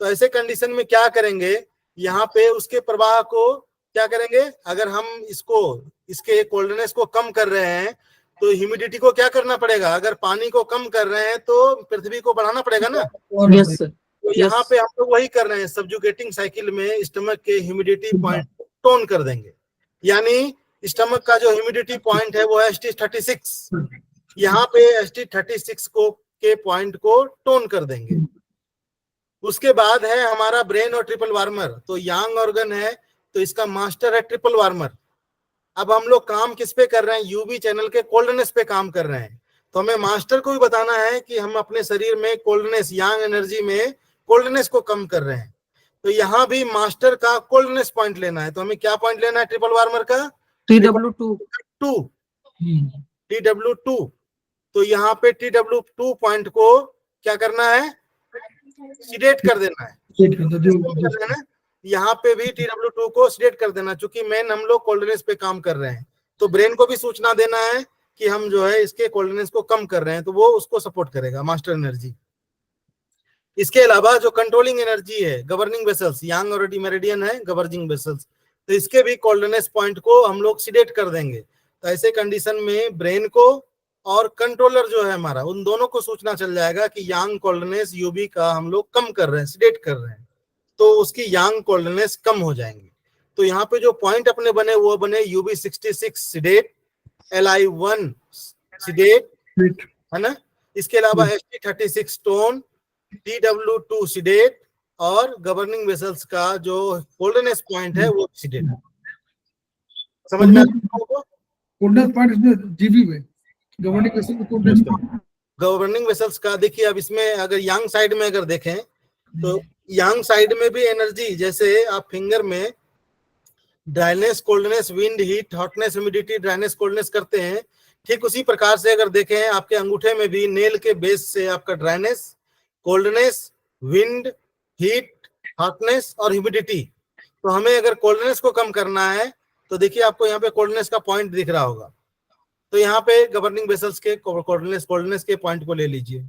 Speaker 2: तो ऐसे कंडीशन में क्या करेंगे, यहाँ पे उसके प्रवाह को क्या करेंगे, अगर हम इसको इसके कोल्डनेस को कम कर रहे हैं तो ह्यूमिडिटी को क्या करना पड़ेगा, अगर पानी को कम कर रहे हैं तो पृथ्वी को बढ़ाना पड़ेगा ना।
Speaker 3: Yes sir.
Speaker 2: तो यहाँ पे हम लोग वही कर रहे हैं, सबजुगेटिंग साइकिल में स्टमक के ह्यूमिडिटी पॉइंट टोन कर देंगे, यानी स्टमक का जो ह्यूमिडिटी पॉइंट है वो है ST36। यहाँ पे ST36 को के पॉइंट को टोन कर देंगे। उसके बाद है हमारा ब्रेन और ट्रिपल वार्मर। तो यांग ऑर्गन है तो इसका मास्टर है ट्रिपल वार्मर। अब हम लोग काम किस पे कर रहे हैं, यूवी चैनल के कोल्डनेस पे काम कर रहे हैं। तो हमें मास्टर को भी बताना है कि हम अपने शरीर में कोल्डनेस, यांग एनर्जी में कोल्डनेस को कम कर रहे हैं। तो यहाँ भी मास्टर का कोल्डनेस पॉइंट लेना है। तो हमें क्या पॉइंट लेना है, ट्रिपल वार्मर का TW2। तो यहाँ पे TW2 पॉइंट को क्या करना है, सिलेक्ट कर देना है। यहाँ पे भी TW2 को सिलेक्ट कर देना, चूंकि मेन हम लोग कोल्डनेस पे काम कर रहे हैं। तो ब्रेन को भी सूचना देना है कि हम जो है इसके कोल्डनेस को कम कर रहे हैं, तो वो उसको सपोर्ट करेगा मास्टर एनर्जी। इसके अलावा जो कंट्रोलिंग एनर्जी है, गवर्निंग वेसल्स, यांग और मेरिडियन है गवर्निंग वेसल्स, तो इसके भी कोल्डनेस पॉइंट को हम लोग सिलेक्ट कर देंगे। तो ऐसे कंडीशन में ब्रेन को और कंट्रोलर जो है हमारा, उन दोनों को सूचना चल जाएगा कि यांग कोल्डनेस यूबी का हम लोग कम कर रहे हैं, सिलेक्ट कर रहे हैं, तो उसकी यांग कोल्डनेस कम हो जाएंगी। तो यहाँ पे जो पॉइंट अपने बने वो बने यूबी 66 सिडेट, LI1 सिडेट, है ना। इसके अलावा ST36 टोन, TW2 सिडेट और गवर्निंग वेसल्स का जो कोल्डनेस पॉइंट है वो सिडेट। समझ में
Speaker 1: कोल्डनेस पॉइंट इसमें जीबी में, गवर्निंग वेसल को कोल्डनेस पॉइंट,
Speaker 2: गवर्निंग वेसल्स का देखिए। अब इसमें अगर यांग साइड में अगर देखें तो यांग साइड में भी एनर्जी, जैसे आप फिंगर में dryness, coldness, wind, heat, hotness, humidity, dryness, coldness करते हैं, ठीक उसी प्रकार से अगर देखें आपके अंगूठे में भी नेल के बेस से आपका dryness, coldness, wind, heat, hotness और ह्यूमिडिटी। तो हमें अगर कोल्डनेस को कम करना है तो देखिए आपको यहाँ पे कोल्डनेस का पॉइंट दिख रहा होगा। तो यहाँ पे गवर्निंग वेसल्स के कोल्डनेस के पॉइंट को ले लीजिए।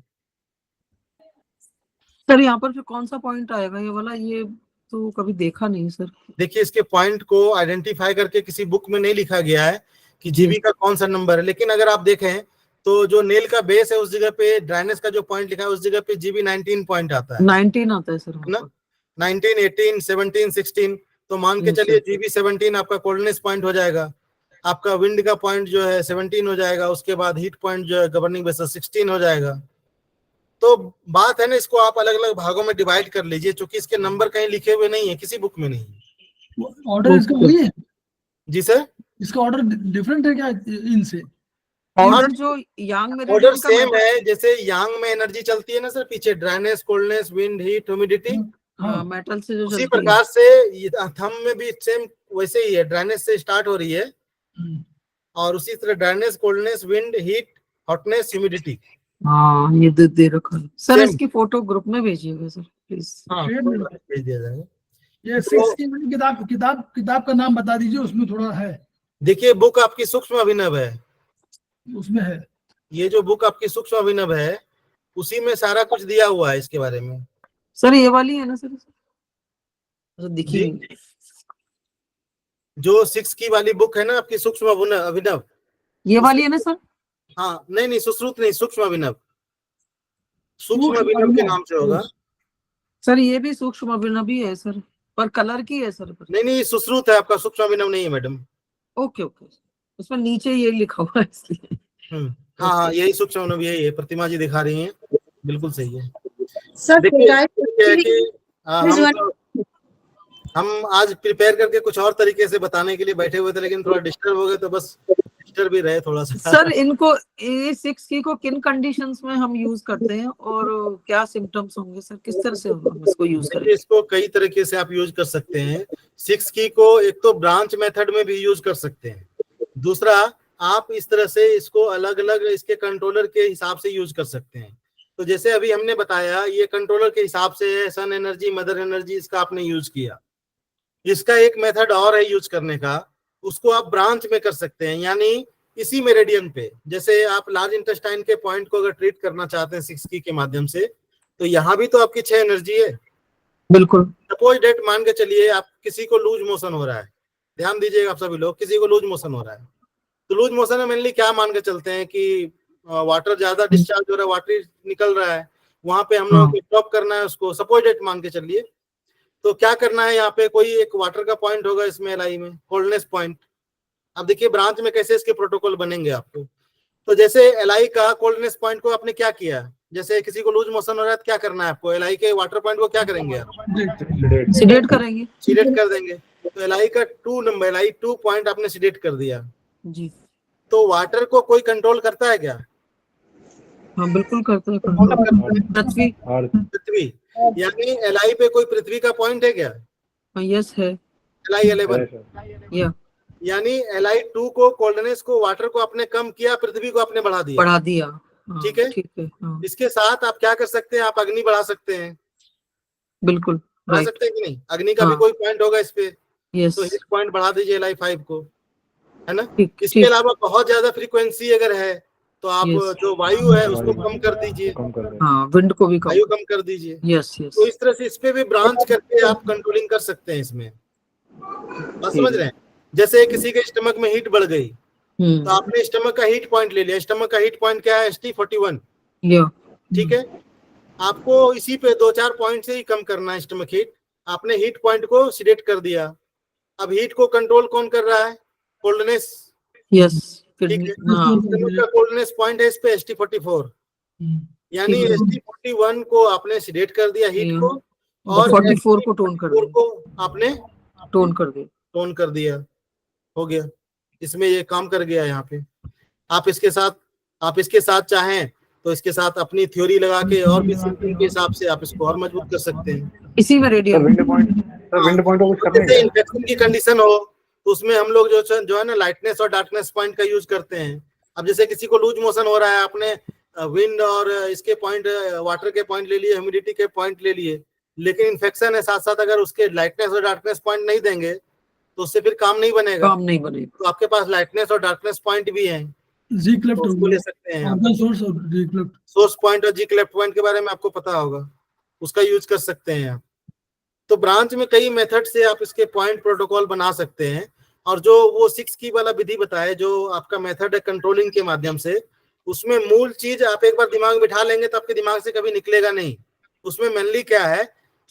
Speaker 3: सर यहाँ पर फिर कौन सा पॉइंट आएगा, ये वाला? ये तो कभी देखा नहीं सर।
Speaker 2: देखिए इसके पॉइंट को आइडेंटिफाई करके किसी बुक में नहीं लिखा गया है कि जीबी का कौन सा नंबर है, लेकिन अगर आप देखें तो जो नेल का बेस है उस जगह पे ड्राइनेस का जो पॉइंट लिखा है उस जगह पे जीबी 19 पॉइंट आता है,
Speaker 3: 19 आता है सर,
Speaker 2: ना 19, 18, 17, 16। तो मान के चलिए जीबी 17 आपका कोल्डनेस पॉइंट हो जाएगा, आपका विंड का पॉइंट जो है 17 हो जाएगा, उसके बाद हीट पॉइंट जो है गवर्निंग वेसल 16 हो जाएगा। तो बात है ना, इसको आप अलग अलग भागों में डिवाइड कर लीजिए, क्योंकि इसके नंबर कहीं लिखे हुए नहीं है, किसी बुक में नहीं है।
Speaker 1: ऑर्डर इसका वही है
Speaker 2: जी सर,
Speaker 1: इसका ऑर्डर डिफरेंट है क्या इनसे?
Speaker 3: ऑर्डर जो यांग में
Speaker 2: ऑर्डर सेम है, जैसे यांग में एनर्जी चलती है ना सर, पीछे dryness, coldness, wind, heat, humidity,
Speaker 3: metal से जो
Speaker 2: उसी प्रकार से थंब में भी सेम वैसे ही है, ड्राइनेस से स्टार्ट हो रही है और उसी तरह dryness, coldness, wind, heat, hotness, humidity.
Speaker 3: हाँ ये दे रखा है सर।
Speaker 2: Same.
Speaker 3: इसकी फोटो ग्रुप में भेजिएगा सर प्लीज।
Speaker 2: हाँ
Speaker 1: शेयर में
Speaker 2: भेज दिया जाएगा।
Speaker 1: ये
Speaker 2: तो-
Speaker 1: 6 की वाली किताब का नाम बता दीजिए, उसमें थोड़ा है,
Speaker 2: देखिए बुक आपकी सूक्ष्म अभिनव है,
Speaker 1: उसमें है।
Speaker 2: ये जो बुक आपकी सूक्ष्म अभिनव है उसी में सारा कुछ दिया हुआ है इसके बारे में।
Speaker 3: सर ये वाली है ना सर? सर दिखी
Speaker 2: जी।
Speaker 3: नहीं।
Speaker 2: जो 6 की वाली बुक है ना आपकी सूक्ष्म अभिनव,
Speaker 3: ये वाली है ना सर?
Speaker 2: हाँ नहीं सुश्रुत नहीं, सूक्ष्म अभिनव, सूक्ष्म
Speaker 1: सूक्ष्म
Speaker 2: अभिनव के
Speaker 1: अभिनव।
Speaker 2: नाम से होगा।
Speaker 3: सर ये भी सूक्ष्म अभिनवी है सर, पर कलर की है सर पर।
Speaker 2: नहीं सुश्रुत है आपका, सूक्ष्म अभिनव नहीं है मैडम।
Speaker 3: ओके ओके, उसमें नीचे ये लिखा हुआ है इसलिए।
Speaker 2: हाँ यही सूक्ष्म अभिनव यही है, प्रतिमा जी दिखा रही हैं, बिल्कुल सही है।
Speaker 4: सर
Speaker 2: देखिए
Speaker 4: गाइस,
Speaker 2: क्या है कि हम आज प्रिपेयर करके कुछ और तरीके से बताने के लिए बैठे हुए थे, लेकिन थोड़ा डिस्टर्ब हो गए, तो बस डिस्टर्ब भी रहे थोड़ा सा।
Speaker 3: सर इनको ये 6 की को किन कंडीशंस में हम यूज करते हैं और क्या सिम्टम्स होंगे सर, किस तरह से हम इसको यूज करें?
Speaker 2: इसको कई तरीके से आप यूज कर सकते हैं। 6 की को एक तो ब्रांच मेथड में भी यूज कर सकते हैं, दूसरा आप इस तरह से इसको अलग अलग इसके कंट्रोलर के हिसाब से यूज कर सकते हैं। तो जैसे अभी हमने बताया ये कंट्रोलर के हिसाब से है, सन एनर्जी, मदर एनर्जी, इसका आपने यूज किया। इसका एक मेथड और है यूज करने का, उसको आप ब्रांच में कर सकते हैं, यानी इसी मेरिडियन पे। जैसे आप लार्ज इंटेस्टाइन के पॉइंट को अगर ट्रीट करना चाहते हैं 6 की के माध्यम से, तो यहाँ भी तो आपकी 6 एनर्जी है।
Speaker 3: बिल्कुल।
Speaker 2: सपोज डेट मान के चलिए आप किसी को लूज मोशन हो रहा है, ध्यान दीजिएगा आप सभी लोग, किसी को लूज मोशन हो रहा है, तो लूज मोशन में मेनली क्या मान के चलते हैं कि वाटर ज्यादा डिस्चार्ज हो रहा है, वाटर निकल रहा है, वहां पे हम लोगों को स्टॉप करना है उसको, सपोज डेट मान के चलिए। तो क्या करना है, यहाँ पे कोई एक वाटर का पॉइंट होगा इसमें एलआई में, कोल्डनेस पॉइंट। अब देखिए ब्रांच में कैसे इसके प्रोटोकॉल बनेंगे आपको। तो जैसे एलआई का कोल्डनेस पॉइंट को आपने क्या किया, जैसे किसी को लूज मोशन हो रहा है तो क्या करना है आपको, एलआई के वाटर पॉइंट को क्या करेंगे आप,
Speaker 3: सिडेट करेंगे,
Speaker 2: सीडेट कर देंगे। तो एलआई का 2 नंबर, एलआई 2 पॉइंट आपने सीडेट कर दिया
Speaker 3: जी।
Speaker 2: तो वाटर को कोई कंट्रोल करता है क्या?
Speaker 3: हाँ बिल्कुल करते हैं। पृथ्वी।
Speaker 2: पृथ्वी, यानी एलआई पे कोई पृथ्वी का पॉइंट है क्या?
Speaker 3: यस है।
Speaker 2: एलआई 11,
Speaker 3: या
Speaker 2: यानी एलआई 2 को, कोल्डनेस को, वाटर को आपने कम किया, पृथ्वी को आपने बढ़ा दिया।
Speaker 3: बढ़ा दिया।
Speaker 2: ठीक है,
Speaker 3: ठीक है। हाँ
Speaker 2: इसके साथ आप क्या कर सकते हैं, आप अग्नि बढ़ा सकते हैं,
Speaker 3: बिल्कुल
Speaker 2: बढ़ा
Speaker 3: राइट।
Speaker 2: सकते हैं कि नहीं? अग्नि का भी कोई पॉइंट होगा इस पे,
Speaker 3: यस
Speaker 2: तो हिट पॉइंट बढ़ा दीजिए एलआई 5 को, है ना।
Speaker 3: ठीक।
Speaker 2: इसके अलावा बहुत ज्यादा फ्रीक्वेंसी अगर है तो आप
Speaker 3: Yes.
Speaker 2: जो वायु है उसको कम कर दीजिए,
Speaker 3: हाँ विंड को भी कम।
Speaker 2: वायु कम कर दीजिए।
Speaker 3: Yes yes.
Speaker 2: तो इस तरह से इस पे भी ब्रांच करके आप कंट्रोलिंग कर सकते हैं इसमें, बात समझ रहे हैं। जैसे किसी के स्टमक में हीट बढ़ गई तो आपने स्टमक का हीट पॉइंट ले लिया, स्टमक का हीट पॉइंट क्या है, ST41, ठीक है। आपको इसी पे 2-4 पॉइंट से ही कम करना है स्टमक हीट, आपने हीट पॉइंट को सिलेक्ट कर दिया। अब हीट को कंट्रोल कौन कर रहा है, कोल्डनेस,
Speaker 3: यस।
Speaker 2: ठीक है। स्टमक का कोल्डनेस पॉइंट है इस पे ST44, यानी ST41 को आपने सिलेक्ट कर दिया हीट को, और
Speaker 3: 44 को टोन कर दिया,
Speaker 2: को आपने
Speaker 3: टोन कर दिया,
Speaker 2: टोन कर दिया, हो गया। इसमें ये काम कर गया यहाँ पे। आप इसके साथ चाहें तो इसके साथ अपनी थ्योरी लगा के और भी सिम्टम के हिसाब से आप इसको और मजबूत कर सकते हैं।
Speaker 3: इसी में रेडियम।
Speaker 5: विंड पॉइंट को कुछ करने
Speaker 2: जैसे इन्फेक्शन की कंडीशन हो तो उसमें हम लोग जो है ना लाइटनेस और डार्कनेस पॉइंट का यूज करते हैं। अब जैसे किसी को लूज मोशन हो रहा है, आपने विंड और इसके पॉइंट, वाटर के पॉइंट ले लिए, ह्यूमिडिटी के पॉइंट ले लिए, लेकिन इन्फेक्शन है साथ साथ, अगर उसके लाइटनेस और डार्कनेस पॉइंट नहीं देंगे तो उससे फिर काम नहीं बनेगा। तो आपके पास लाइटनेस और डार्कनेस पॉइंट भी हैं,
Speaker 1: जी क्लेफ्ट
Speaker 2: तो उसको ले सकते हैं।
Speaker 1: सोर्स
Speaker 2: पॉइंट और जी क्लेफ्ट पॉइंट के बारे में आपको पता होगा, उसका यूज कर सकते हैं आप। तो ब्रांच में कई मेथड से आप इसके पॉइंट प्रोटोकॉल बना सकते हैं, और जो वो 6 की वाला विधि बताए जो आपका मेथड है कंट्रोलिंग के माध्यम से, उसमें मूल चीज आप एक बार दिमाग में बिठा लेंगे तो आपके दिमाग से कभी निकलेगा नहीं। उसमें मेनली क्या है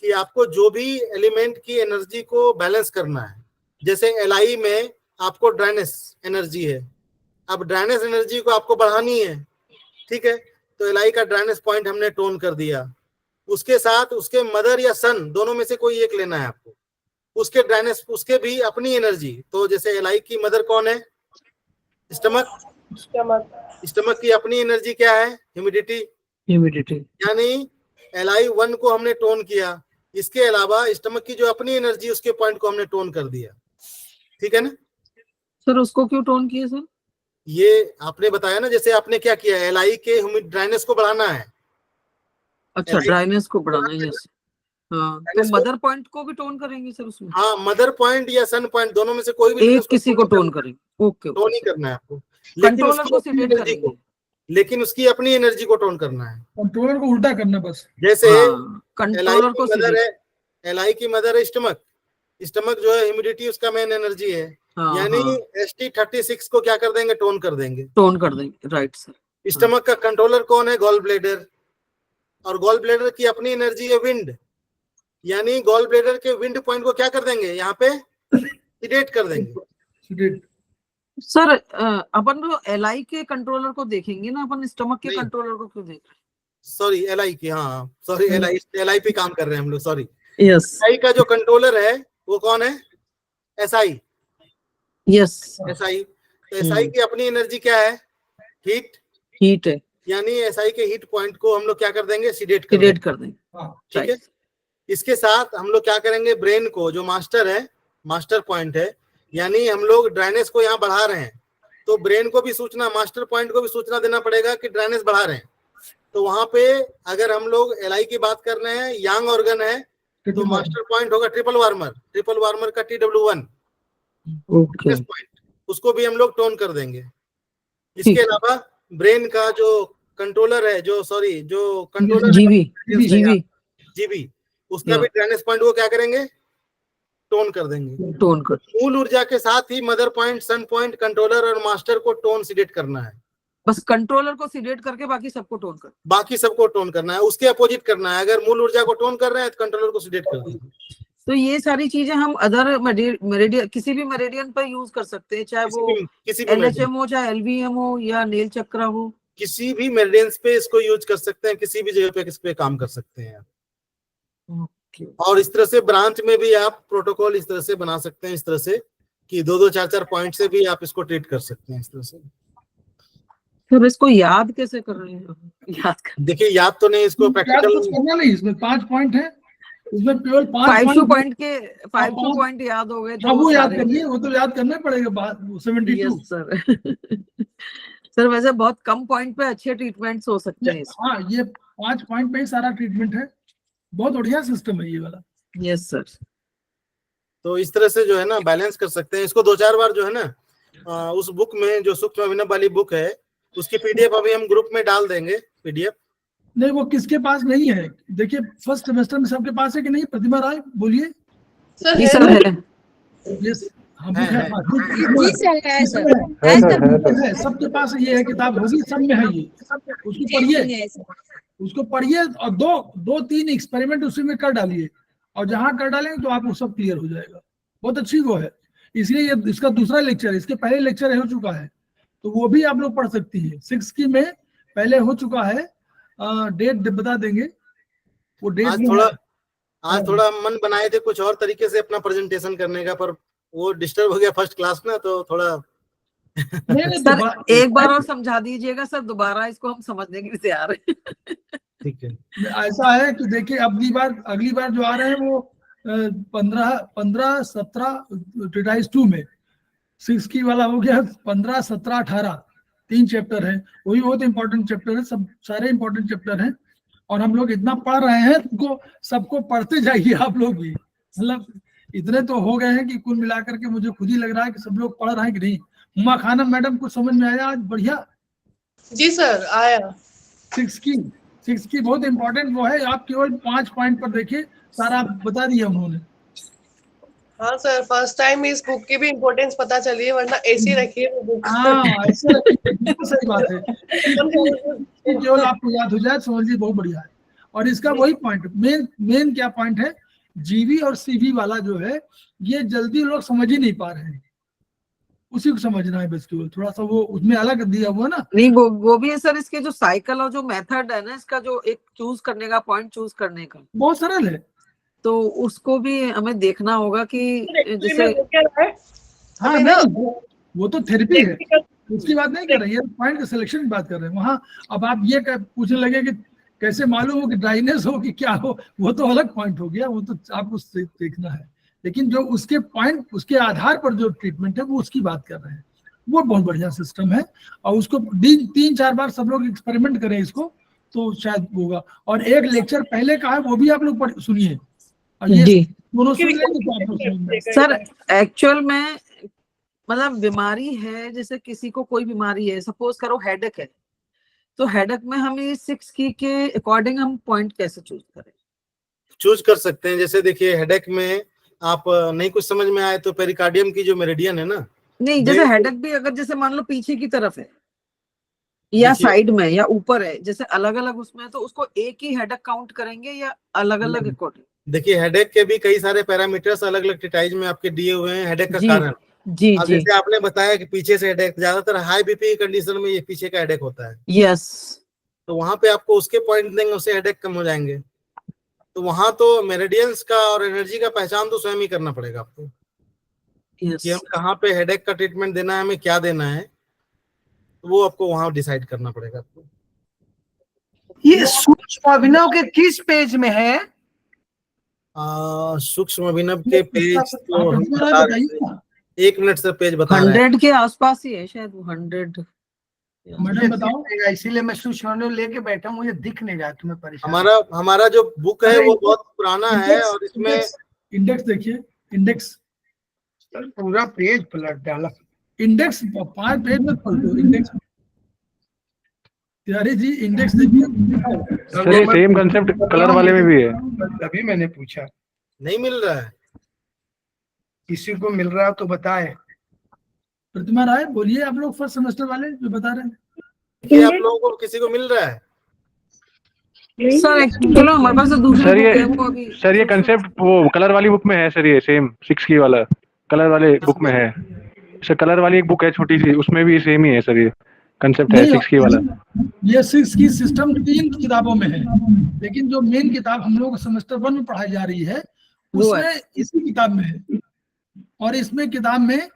Speaker 2: कि आपको जो भी एलिमेंट की एनर्जी को बैलेंस करना है, जैसे एलआई में आपको ड्राइनेस एनर्जी है, अब ड्राइनेस एनर्जी को आपको बढ़ानी है, ठीक है, तो एलआई का ड्राइनेस पॉइंट हमने टोन कर दिया। उसके साथ उसके मदर या सन दोनों में से कोई एक लेना है आपको, उसके ड्राइनेस, उसके भी अपनी एनर्जी। तो जैसे एलआई की मदर कौन है, स्टमक की अपनी एनर्जी क्या है, ह्यूमिडिटी, यानी एलआई 1 को हमने टोन किया, इसके अलावा स्टमक की जो अपनी एनर्जी उसके पॉइंट को हमने टोन कर दिया, ठीक है ना।
Speaker 3: सर उसको क्यों टोन किए सर?
Speaker 2: ये आपने बताया ना, जैसे आपने क्या किया, एलआई के ड्राइनेस को बढ़ाना है।
Speaker 3: अच्छा,
Speaker 2: LI
Speaker 3: ड्राइनेस को बढ़ाना है, यस। हाँ, तो
Speaker 2: Dryness को-
Speaker 3: मदर पॉइंट को भी टोन करेंगे सर उसमें?
Speaker 2: हाँ, मदर पॉइंट या सन पॉइंट दोनों में से कोई भी
Speaker 3: एक किसी को टोन करेंगे, ओके
Speaker 2: टोन ही
Speaker 3: ओके।
Speaker 2: करना है आपको, लेकिन
Speaker 3: कंट्रोलर
Speaker 2: उसकी
Speaker 3: को
Speaker 2: अपनी
Speaker 3: सिलेक्ट
Speaker 2: एनर्जी को,
Speaker 3: करेंगे।
Speaker 2: लेकिन उसकी अपनी एनर्जी को टोन करना है।
Speaker 1: कंट्रोलर को उल्टा करना बस।
Speaker 2: जैसे
Speaker 3: हाँ,
Speaker 2: एलआई
Speaker 3: कंट्रोलर
Speaker 2: की
Speaker 3: को
Speaker 2: मदर
Speaker 3: सिलेक्ट।
Speaker 2: है, एलआई की मदर है स्टमक। स्टमक जो है ह्यूमिडिटी उसका मेन एनर्जी है,
Speaker 3: हाँ
Speaker 2: यानी
Speaker 3: हाँ,
Speaker 2: ST36 को क्या कर देंगे, टोन कर देंगे।
Speaker 3: टोन कर देंगे, राइट सर।
Speaker 2: स्टमक का कंट्रोलर कौन है, गॉल ब्लेडर, और गॉल ब्लेडर की अपनी एनर्जी है विंड, यानी गॉल ब्लेडर के विंड पॉइंट को क्या कर देंगे, यहाँ पे सिडेट कर देंगे।
Speaker 3: सर अपन तो एलआई के कंट्रोलर को देखेंगे ना, अपन स्टमक के
Speaker 2: नहीं।
Speaker 3: कंट्रोलर को क्यों देख रहे
Speaker 2: सॉरी, एलआई की, हाँ सॉरी, एलआई पे काम कर रहे हैं हम लोग, सॉरी।
Speaker 3: हैं? यस
Speaker 2: एलआई का जो कंट्रोलर है वो कौन है, एसआई।
Speaker 3: यस,
Speaker 2: एसआई, तो एसआई की अपनी एनर्जी क्या है, हीट,
Speaker 3: हीट है,
Speaker 2: यानी एसआई के हीट पॉइंट को हम लोग क्या कर देंगे, सिडेट
Speaker 3: सिलेक्ट कर देंगे,
Speaker 2: ठीक है।
Speaker 3: राइट।
Speaker 2: इसके साथ हम लोग क्या करेंगे, ब्रेन को, जो मास्टर है, मास्टर पॉइंट है, यानी हम लोग ड्राइनेस को यहाँ बढ़ा रहे हैं, तो ब्रेन को भी सूचना, मास्टर पॉइंट को भी सूचना देना पड़ेगा कि ड्राइनेस बढ़ा रहे हैं। तो वहां पे अगर हम लोग एलआई की बात कर रहे हैं, यांग ऑर्गन है, तो मास्टर पॉइंट होगा ट्रिपल वार्मर का TW1
Speaker 3: ओके,
Speaker 2: पॉइंट, उसको भी हम लोग टोन कर देंगे। इसके अलावा ब्रेन का जो कंट्रोलर है, जो कंट्रोलर जीबी, उसका भी ड्राइनेस पॉइंट को क्या करेंगे, टोन कर देंगे।
Speaker 3: टोन कर।
Speaker 2: मूल ऊर्जा के साथ ही मदर पॉइंट, सन पॉइंट, कंट्रोलर और मास्टर को टोन सिलेक्ट करना है।
Speaker 3: बस कंट्रोलर को सिलेक्ट करके बाकी सबको टोन कर।
Speaker 2: बाकी सबको टोन करना है, उसके अपोजिट करना है। अगर मूल ऊर्जा को टोन कर रहे हैं तो कंट्रोलर को सिलेक्ट कर देंगे।
Speaker 3: तो ये सारी चीजें हम अदर मेरिडियन, किसी भी मेरिडियन पर यूज कर सकते हैं, चाहे वो
Speaker 2: किसी भी
Speaker 3: LHM हो, चाहे LVM हो, या नील चक्र हो,
Speaker 2: किसी भी मेरिडियंस पे इसको यूज कर सकते हैं, किसी भी जगह पे इस पे काम कर सकते हैं। और इस तरह से ब्रांच में भी आप प्रोटोकॉल इस तरह से बना सकते हैं, इस तरह से कि 2-2, 4-4 पॉइंट से भी आप इसको ट्रीट कर सकते हैं इस तरह से।
Speaker 3: फिर इसको याद कैसे कर रहे हैं? याद कर,
Speaker 2: देखिए, याद तो नहीं, इसको प्रैक्टिकल
Speaker 1: करना नहीं, इसमें 5 पॉइंट है, उसमें केवल
Speaker 3: 5
Speaker 1: पॉइंट
Speaker 3: के 5 पॉइंट याद हो गए
Speaker 1: वो याद
Speaker 3: सारे।
Speaker 1: करनी है, वो तो याद करना पड़ेगा। 72
Speaker 3: यस सर। सर वैसे बहुत कम पॉइंट पे अच्छे ट्रीटमेंट्स हो सकते हैं।
Speaker 1: हाँ, ये 5 पॉइंट पे ही सारा ट्रीटमेंट है, बहुत बढ़िया सिस्टम है ये वाला।
Speaker 3: Yes sir.
Speaker 2: तो इस तरह से जो है ना बैलेंस कर सकते हैं इसको। 2-4 बार जो है ना उस बुक में, जो सूक्ष्म अभिनव वाली बुक है, उसकी PDF अभी हम ग्रुप में डाल देंगे, PDF।
Speaker 1: नहीं, वो किसके पास नहीं है, देखिए फर्स्ट सेमेस्टर में सबके पास है कि नहीं? प्रतिभा राय बोलिए।
Speaker 3: जी सर है।
Speaker 1: यस, हम
Speaker 2: है, है।
Speaker 4: जी सर, है सर,
Speaker 5: है सर।
Speaker 1: है, सबके पास ये है, किताब होगी, सब में है ये। उसको पढ़िए, उसको पढ़िए और 2-3 एक्सपेरिमेंट उसी में कर डालिए, और जहां कर डालेंगे तो आपको सब क्लियर हो जाएगा। बहुत अच्छी वो है, इसलिए ये इसका दूसरा लेक्चर, इसके पहले लेक्चर हो चुका है, तो वो भी आप लोग पढ़ सकती है। 6 की में पहले हो चुका है, डेट बता देंगे वो डेट।
Speaker 2: आज थोड़ा मन बनाए थे कुछ और तरीके से अपना प्रेजेंटेशन करने का, पर वो डिस्टर्ब हो गया फर्स्ट क्लास में, तो थोड़ा
Speaker 3: सर एक बार और समझा दीजिएगा सर, दोबारा इसको हम समझने के लिए तैयार हैं।
Speaker 2: ठीक है।
Speaker 1: ऐसा है कि देखिए, अगली बार जो आ रहे हैं वो 15, 17 ट्रेटाइज 2 में 6 की वाला हो गया, 15, 17, 18 3 चैप्टर है, वही बहुत इंपॉर्टेंट चैप्टर है, सब सारे इंपॉर्टेंट चैप्टर हैं। और हम लोग इतना पढ़ रहे हैं, तुमको सबको पढ़ते जाइए आप लोग भी, मतलब इतने तो हो गए हैं कि कुल मिलाकर के मुझे खुद ही लग रहा है कि सब लोग पढ़ रहे हैं कि नहीं। हुमा खानम मैडम को समझ में आया आज? बढ़िया।
Speaker 4: जी सर, आया।
Speaker 1: 6 की बहुत इंपॉर्टेंट वो है, आप केवल 5 पॉइंट पर देखिए, सारा बता दिया उन्होंने।
Speaker 4: हाँ सर, फर्स्ट टाइम इस बुक की भी इम्पोर्टेंस पता चली है, वरना ऐसी रखी है वो बुक।
Speaker 1: हाँ, ऐसे बिल्कुल सही बात है, केवल आपको याद हो जाए, समझिए बहुत बढ़िया है। और इसका वही पॉइंट, मेन क्या पॉइंट है, जीवी और सीवी वाला जो है, ये जल्दी लोग समझ ही नहीं पा रहे हैं, उसी को समझना है बस केवल, थोड़ा सा वो उसमें अलग दिया हुआ ना।
Speaker 3: नहीं, वो भी है सर, इसके जो साइकिल और जो मेथड है ना, इसका जो एक चूज करने का, पॉइंट चूज करने का,
Speaker 1: बहुत सरल है।
Speaker 3: तो उसको भी हमें देखना होगा कि जैसे,
Speaker 1: हाँ नहीं, वो तो थेरेपी है, उसकी बात नहीं कर रहे हैं, पॉइंट के सिलेक्शन की बात कर रहे हैं वहाँ। अब आप ये पूछने लगे कि कैसे मालूम हो कि ड्राइनेस हो कि क्या हो, वो तो अलग पॉइंट हो गया, वो तो आपको देखना है। लेकिन जो उसके पॉइंट, उसके आधार पर जो ट्रीटमेंट है, वो उसकी बात कर रहे हैं। वो बहुत बढ़िया सिस्टम है। और उसको 3-4 बार सब लोग एक्सपेरिमेंट करें इसको, तो शायद होगा। और एक लेक्चर पहले का है, वो भी आप लोग सुनिए, और ये
Speaker 3: जी
Speaker 1: दोनों सुन लेंगे तो आप लोग सुनेंगे।
Speaker 3: सर, एक्चुअल में मतलब बीमारी है, जैसे किसी को कोई बीमारी है, सपोज करो हेडेक है, तो हेडेक में हम ये 6 की के अकॉर्डिंग हम पॉइंट कैसे चूज करें?
Speaker 2: चूज कर सकते हैं। जैसे देखिए हेडेक में आप नहीं कुछ समझ में आए तो पेरिकार्डियम की जो मेरिडियन है ना,
Speaker 3: नहीं, जैसे हेडेक भी अगर जैसे मान लो पीछे की तरफ है या
Speaker 2: देखिए-
Speaker 3: साइड में या ऊपर है, जैसे अलग अलग उसमें, तो उसको एक ही हेडेक काउंट करेंगे या अलग अलग अकॉर्डिंग?
Speaker 2: देखिए हेडेक के भी कई सारे पैरामीटर्स अलग अलग टिटाइज में आपके दिए हुए हैं हेडेक का
Speaker 3: जी
Speaker 2: कारण।
Speaker 3: जी
Speaker 2: अब
Speaker 3: जी,
Speaker 2: जैसे आपने बताया कि पीछे से हेडेक, ज्यादातर हाई बीपी कंडीशन में ये पीछे का हेडेक होता है,
Speaker 3: यस,
Speaker 2: तो वहां पे आपको उसके पॉइंट देंगे, उससे हेडेक कम हो जाएंगे। तो वहां तो मेरिडियंस का और एनर्जी का पहचान तो स्वयं ही करना पड़ेगा आपको, कि हम
Speaker 3: यस।
Speaker 2: कहाँ पे हेडेक का ट्रीटमेंट देना है, हमें क्या देना है, तो वो आपको वहां डिसाइड करना पड़ेगा आपको।
Speaker 6: ये सूक्ष्म अभिनव के किस पेज में है?
Speaker 2: सूक्ष्म अभिनव के पेज तो
Speaker 1: आप
Speaker 2: हम
Speaker 1: इसमें
Speaker 2: बता
Speaker 1: बताइए
Speaker 2: रहे
Speaker 1: ना,
Speaker 2: हैं, 1 मिनट से पेज बता रहे हैं।
Speaker 3: 100 के आसपास ही है शायद, वो 100।
Speaker 1: मैडम बताओ।
Speaker 6: इसीलिए मैं सूक्ष्म अभिनव लेके बैठा हूँ, मुझे दिख नहीं रहा, तुम्हें परेशान।
Speaker 2: हमारा जो बुक है वो बहुत पुराना है, और इसमें
Speaker 1: इंडेक्स देखिए, इंडेक्स
Speaker 6: पूरा पेज पलट डाला।
Speaker 1: इंडेक्स 5 पेज में खोल दो इंडेक्स। तिवारी जी इंडेक्स देखिए।
Speaker 5: सर ये सेम कंसेप्ट कलर वाले में भी है।
Speaker 6: तभी मैंने पूछा,
Speaker 2: नहीं मिल रहा है।
Speaker 6: किसी को मिल रहा तो बताए।
Speaker 1: प्रतिमा राय बोलिए, आप लोग फर्स्ट सेमेस्टर वाले जो बता रहे हैं।
Speaker 2: कि आप लोगों को किसी को मिल रहा है?
Speaker 3: सर चलो, हमारे पास तो दूसरी
Speaker 5: सर
Speaker 3: बुक है, वो अभी
Speaker 5: ये कंसेप्ट वो कलर वाली बुक में है सर, ये सेम 6 की वाला कलर वाले बुक में है सर। कलर वाली एक बुक है छोटी सी, उसमें भी सेम ही है सर, ये कंसेप्ट है 6 की वाला।
Speaker 1: ये 6 की सिस्टम 3 किताबों में है, लेकिन जो मेन किताब हम लोग सेमेस्टर 1 में पढ़ाई जा रही है
Speaker 3: वो है।
Speaker 1: उसमें इसी किताब में है। और इसमें किताब में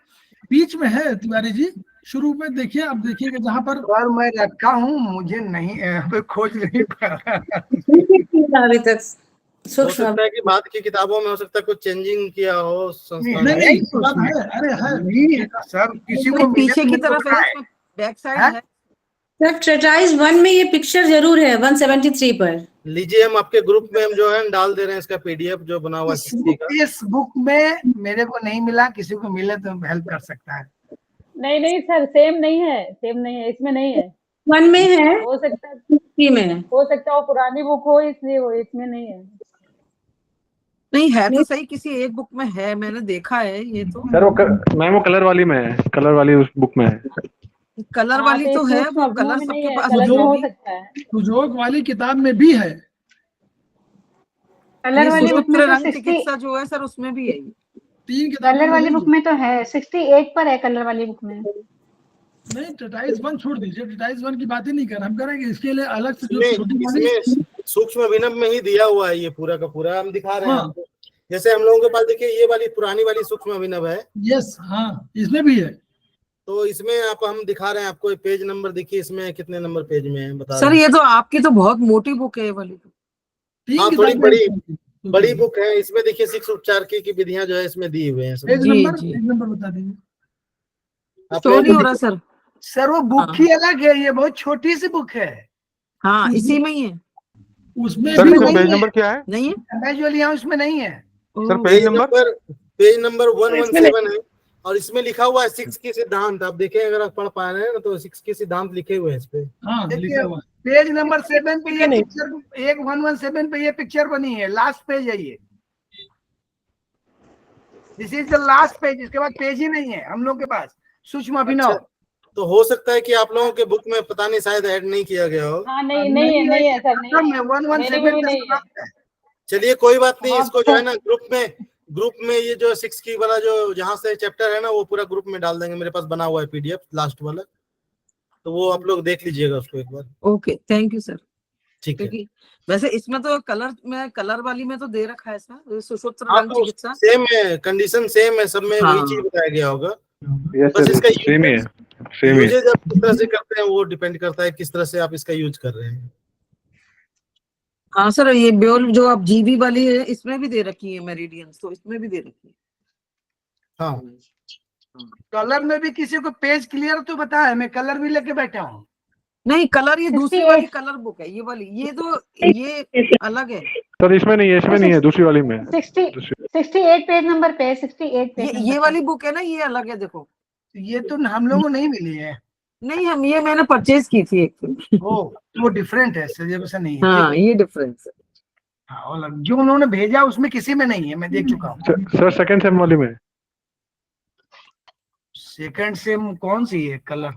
Speaker 1: बीच में है तिवारी जी, शुरू में देखिए, आप देखिएगा जहां पर
Speaker 6: और मैं रखा हूँ, मुझे नहीं अभी खोज नहीं पा रहा।
Speaker 7: अभी तक
Speaker 2: हो
Speaker 7: सूक्ष्म
Speaker 2: सकता है कि बाद की किताबों में हो सकता है कुछ चेंजिंग किया हो संस्थान
Speaker 1: नहीं
Speaker 2: में।
Speaker 1: नहीं किताब है, अरे है
Speaker 6: नहीं सर, किसी को
Speaker 3: नहीं,
Speaker 6: मिले
Speaker 3: पीछे
Speaker 6: तो
Speaker 3: की
Speaker 6: मुझे
Speaker 3: तरफ है,
Speaker 6: बताए।
Speaker 3: इसमें बैक साइड
Speaker 6: हाँ?
Speaker 3: है।
Speaker 7: सर ट्रेटाइज 1 में ये पिक्चर जरूर है 173 पर।
Speaker 2: लीजिए, हम आपके ग्रुप में हम जो है डाल दे रहे हैं इसका पीडीएफ जो बना हुआ है 60 का।
Speaker 6: इस बुक में मेरे को नहीं मिला, किसी को मिले तो हेल्प कर सकता है।
Speaker 8: नहीं नहीं सर, सेम नहीं है, इसमें नहीं है।
Speaker 7: 1 में है,
Speaker 8: हो सकता है
Speaker 7: 3 में है।
Speaker 8: वो पुरानी बुक हो इसलिए वो इसमें नहीं है।
Speaker 3: नहीं है तो सही, किसी एक बुक में है, मैंने देखा है ये तो।
Speaker 5: सर वो मैम वो कलर वाली में है, कलर वाली उस बुक में है।
Speaker 3: कलर
Speaker 8: हाँ,
Speaker 3: वाली
Speaker 8: तो
Speaker 3: तो
Speaker 8: ये
Speaker 3: है,
Speaker 8: सूक्ष्म
Speaker 3: वो
Speaker 8: अभिनव
Speaker 3: कलर
Speaker 8: में नहीं
Speaker 3: सबके
Speaker 8: है,
Speaker 3: पास
Speaker 8: कलर में हो
Speaker 3: होगी।
Speaker 8: सकता है।
Speaker 1: सुजोग वाली किताब में भी है।
Speaker 9: कलर
Speaker 3: ये
Speaker 9: वाली बुक में
Speaker 3: सुसूत्र
Speaker 9: तो
Speaker 3: रंग
Speaker 9: 60,
Speaker 3: चिकित्सा जो है सर, उसमें भी है ये।
Speaker 1: 3 किताबों
Speaker 9: कलर
Speaker 1: में
Speaker 9: वाली
Speaker 1: है।
Speaker 9: बुक में तो है, 68 पर है कलर वाली बुक में।
Speaker 1: नहीं, टेटाइज 1 छोड़ दीजिए, टेटाइज 1 की बात ही नहीं कर, हम करेंगे इसके लिए अलग से जो
Speaker 2: इसमें
Speaker 1: छोटी वाली।
Speaker 2: इसमें सूक्ष्म अभिनव में ही दिया हुआ है ये पूरा का पूरा, हम दिखा रहे हैं
Speaker 1: हाँ।
Speaker 2: आपको। जैसे हम लोगों के पास देखिए ये वाली पुरानी वाली सूक्ष्म अभिनव है,
Speaker 1: यस, हाँ इसमें भी है।
Speaker 2: तो इसमें आप हम दिखा रहे हैं आपको पेज नंबर देखिए, इसमें कितने नंबर पेज में है बता
Speaker 3: सर
Speaker 2: रहे हैं।
Speaker 3: ये तो आपकी तो बहुत मोटी बुक है ये वाली तो।
Speaker 1: 3
Speaker 2: हाँ, थोड़ी
Speaker 1: किताबें
Speaker 2: बड़ी बुक है। इसमें देखिए 6 उपचार की विधियां जो है इसमें दी हुए हैं सब।
Speaker 1: पेज
Speaker 3: जी,
Speaker 1: नंबर
Speaker 3: जी।
Speaker 1: पेज नंबर बता दीजिए।
Speaker 2: आप
Speaker 3: शो नहीं हो रहा सर।
Speaker 6: सर वो बुक
Speaker 3: हाँ।
Speaker 6: ही अलग है, ये बहुत छोटी सी बुक है।
Speaker 3: हाँ, इसी में ही है।
Speaker 1: उसमें
Speaker 5: सर
Speaker 1: भी
Speaker 5: इसमें
Speaker 6: नहीं
Speaker 5: पेज
Speaker 6: है।
Speaker 5: नंबर क्या है?
Speaker 3: नहीं है?
Speaker 6: अंदाज वाली यहाँ उसमें नहीं है।
Speaker 5: Sir
Speaker 3: oh,
Speaker 5: page number
Speaker 2: page number 117 है, और इसमें लिखा हुआ है 6 की सिद्धांत। आप देखें अगर आप पढ़ पा रहे हैं ना, तो 6 के सिद्धांत लिखे हुए हैं इस पे।
Speaker 1: हाँ
Speaker 6: देखिए
Speaker 1: लिखा हुआ है।
Speaker 6: पेज नंबर 7 पे ये पिक्चर, 117 पे ये पिक्चर बनी है, लास्ट पेज है ये। This is the last page, इसके बाद पेज ही नहीं है हम लोग के पास सूक्ष्म अभिनव।
Speaker 2: अच्छा, तो हो सकता है कि आप लोगों के बुक में पता नहीं शायद ऐड नहीं किया गया हो।
Speaker 8: हाँ, नहीं है सर, नहीं है। मेरी
Speaker 6: 117
Speaker 8: भी
Speaker 6: का
Speaker 8: नहीं है।
Speaker 6: समाप्त है।
Speaker 2: चलिए कोई बात नहीं,
Speaker 8: हाँ,
Speaker 2: इसको जो है ना ग्रुप में ये जो 6 की वाला जो जहाँ से चैप्टर है ना, वो पूरा ग्रुप में डाल देंगे। मेरे पास बना हुआ है पीडीएफ लास्ट वाला, तो वो आप लोग देख लीजिएगा उसको एक बार।
Speaker 3: Okay, thank you sir.
Speaker 2: ठीक है।
Speaker 3: क्योंकि वैसे इसमें तो कलर वाली में तो दे रखा है सर, सुसूत्र
Speaker 2: हाँ,
Speaker 3: रंग
Speaker 2: तो
Speaker 3: चिकित्सा।
Speaker 2: सेम है, कंडीशन सेम है, सब में
Speaker 3: हाँ।
Speaker 2: वही चीज बताया गया होगा।
Speaker 5: यस
Speaker 2: बस
Speaker 5: सर,
Speaker 2: इसका
Speaker 5: सेम ही है, सेम ही है।
Speaker 2: यूजेज आप किस तरह से करते हैं वो डिपेंड करता है किस तरह से आप इसका यूज कर रहे हैं।
Speaker 3: हाँ सर, ये ब्योल जो आप जीबी वाली है, इसमें भी दे रखी है मेरिडियंस, तो इसमें भी दे रखी है।
Speaker 2: हाँ,
Speaker 6: कलर में भी किसी को पेज क्लियर तो बता है, मैं कलर भी लेके बैठा हूँ।
Speaker 3: नहीं कलर ये दूसरी
Speaker 9: 68
Speaker 3: वाली कलर बुक है, ये वाली, ये तो ये अलग है।
Speaker 5: सर इसमें नहीं है, इसमें नहीं है, दूसरी वाली में है।
Speaker 9: 68 पेज नंबर पे है, 68 पेज नंबर
Speaker 3: ये
Speaker 9: पे।
Speaker 3: वाली बुक है ना, ये अलग है देखो।
Speaker 6: ये तो हम लोगों को नहीं मिली है।
Speaker 3: नहीं हम ये मैंने परचेज की थी एक्चुअली।
Speaker 6: वो डिफरेंट है सर, ये वैसा नहीं है।
Speaker 3: हाँ ये डिफरेंस है।
Speaker 6: हाँ, वो अलग। जो उन्होंने भेजा उसमें किसी में नहीं है, मैं देख चुका हूँ।
Speaker 5: सर सेकंड सेम वाली में।
Speaker 6: सेकंड सेम कौन सी है कलर?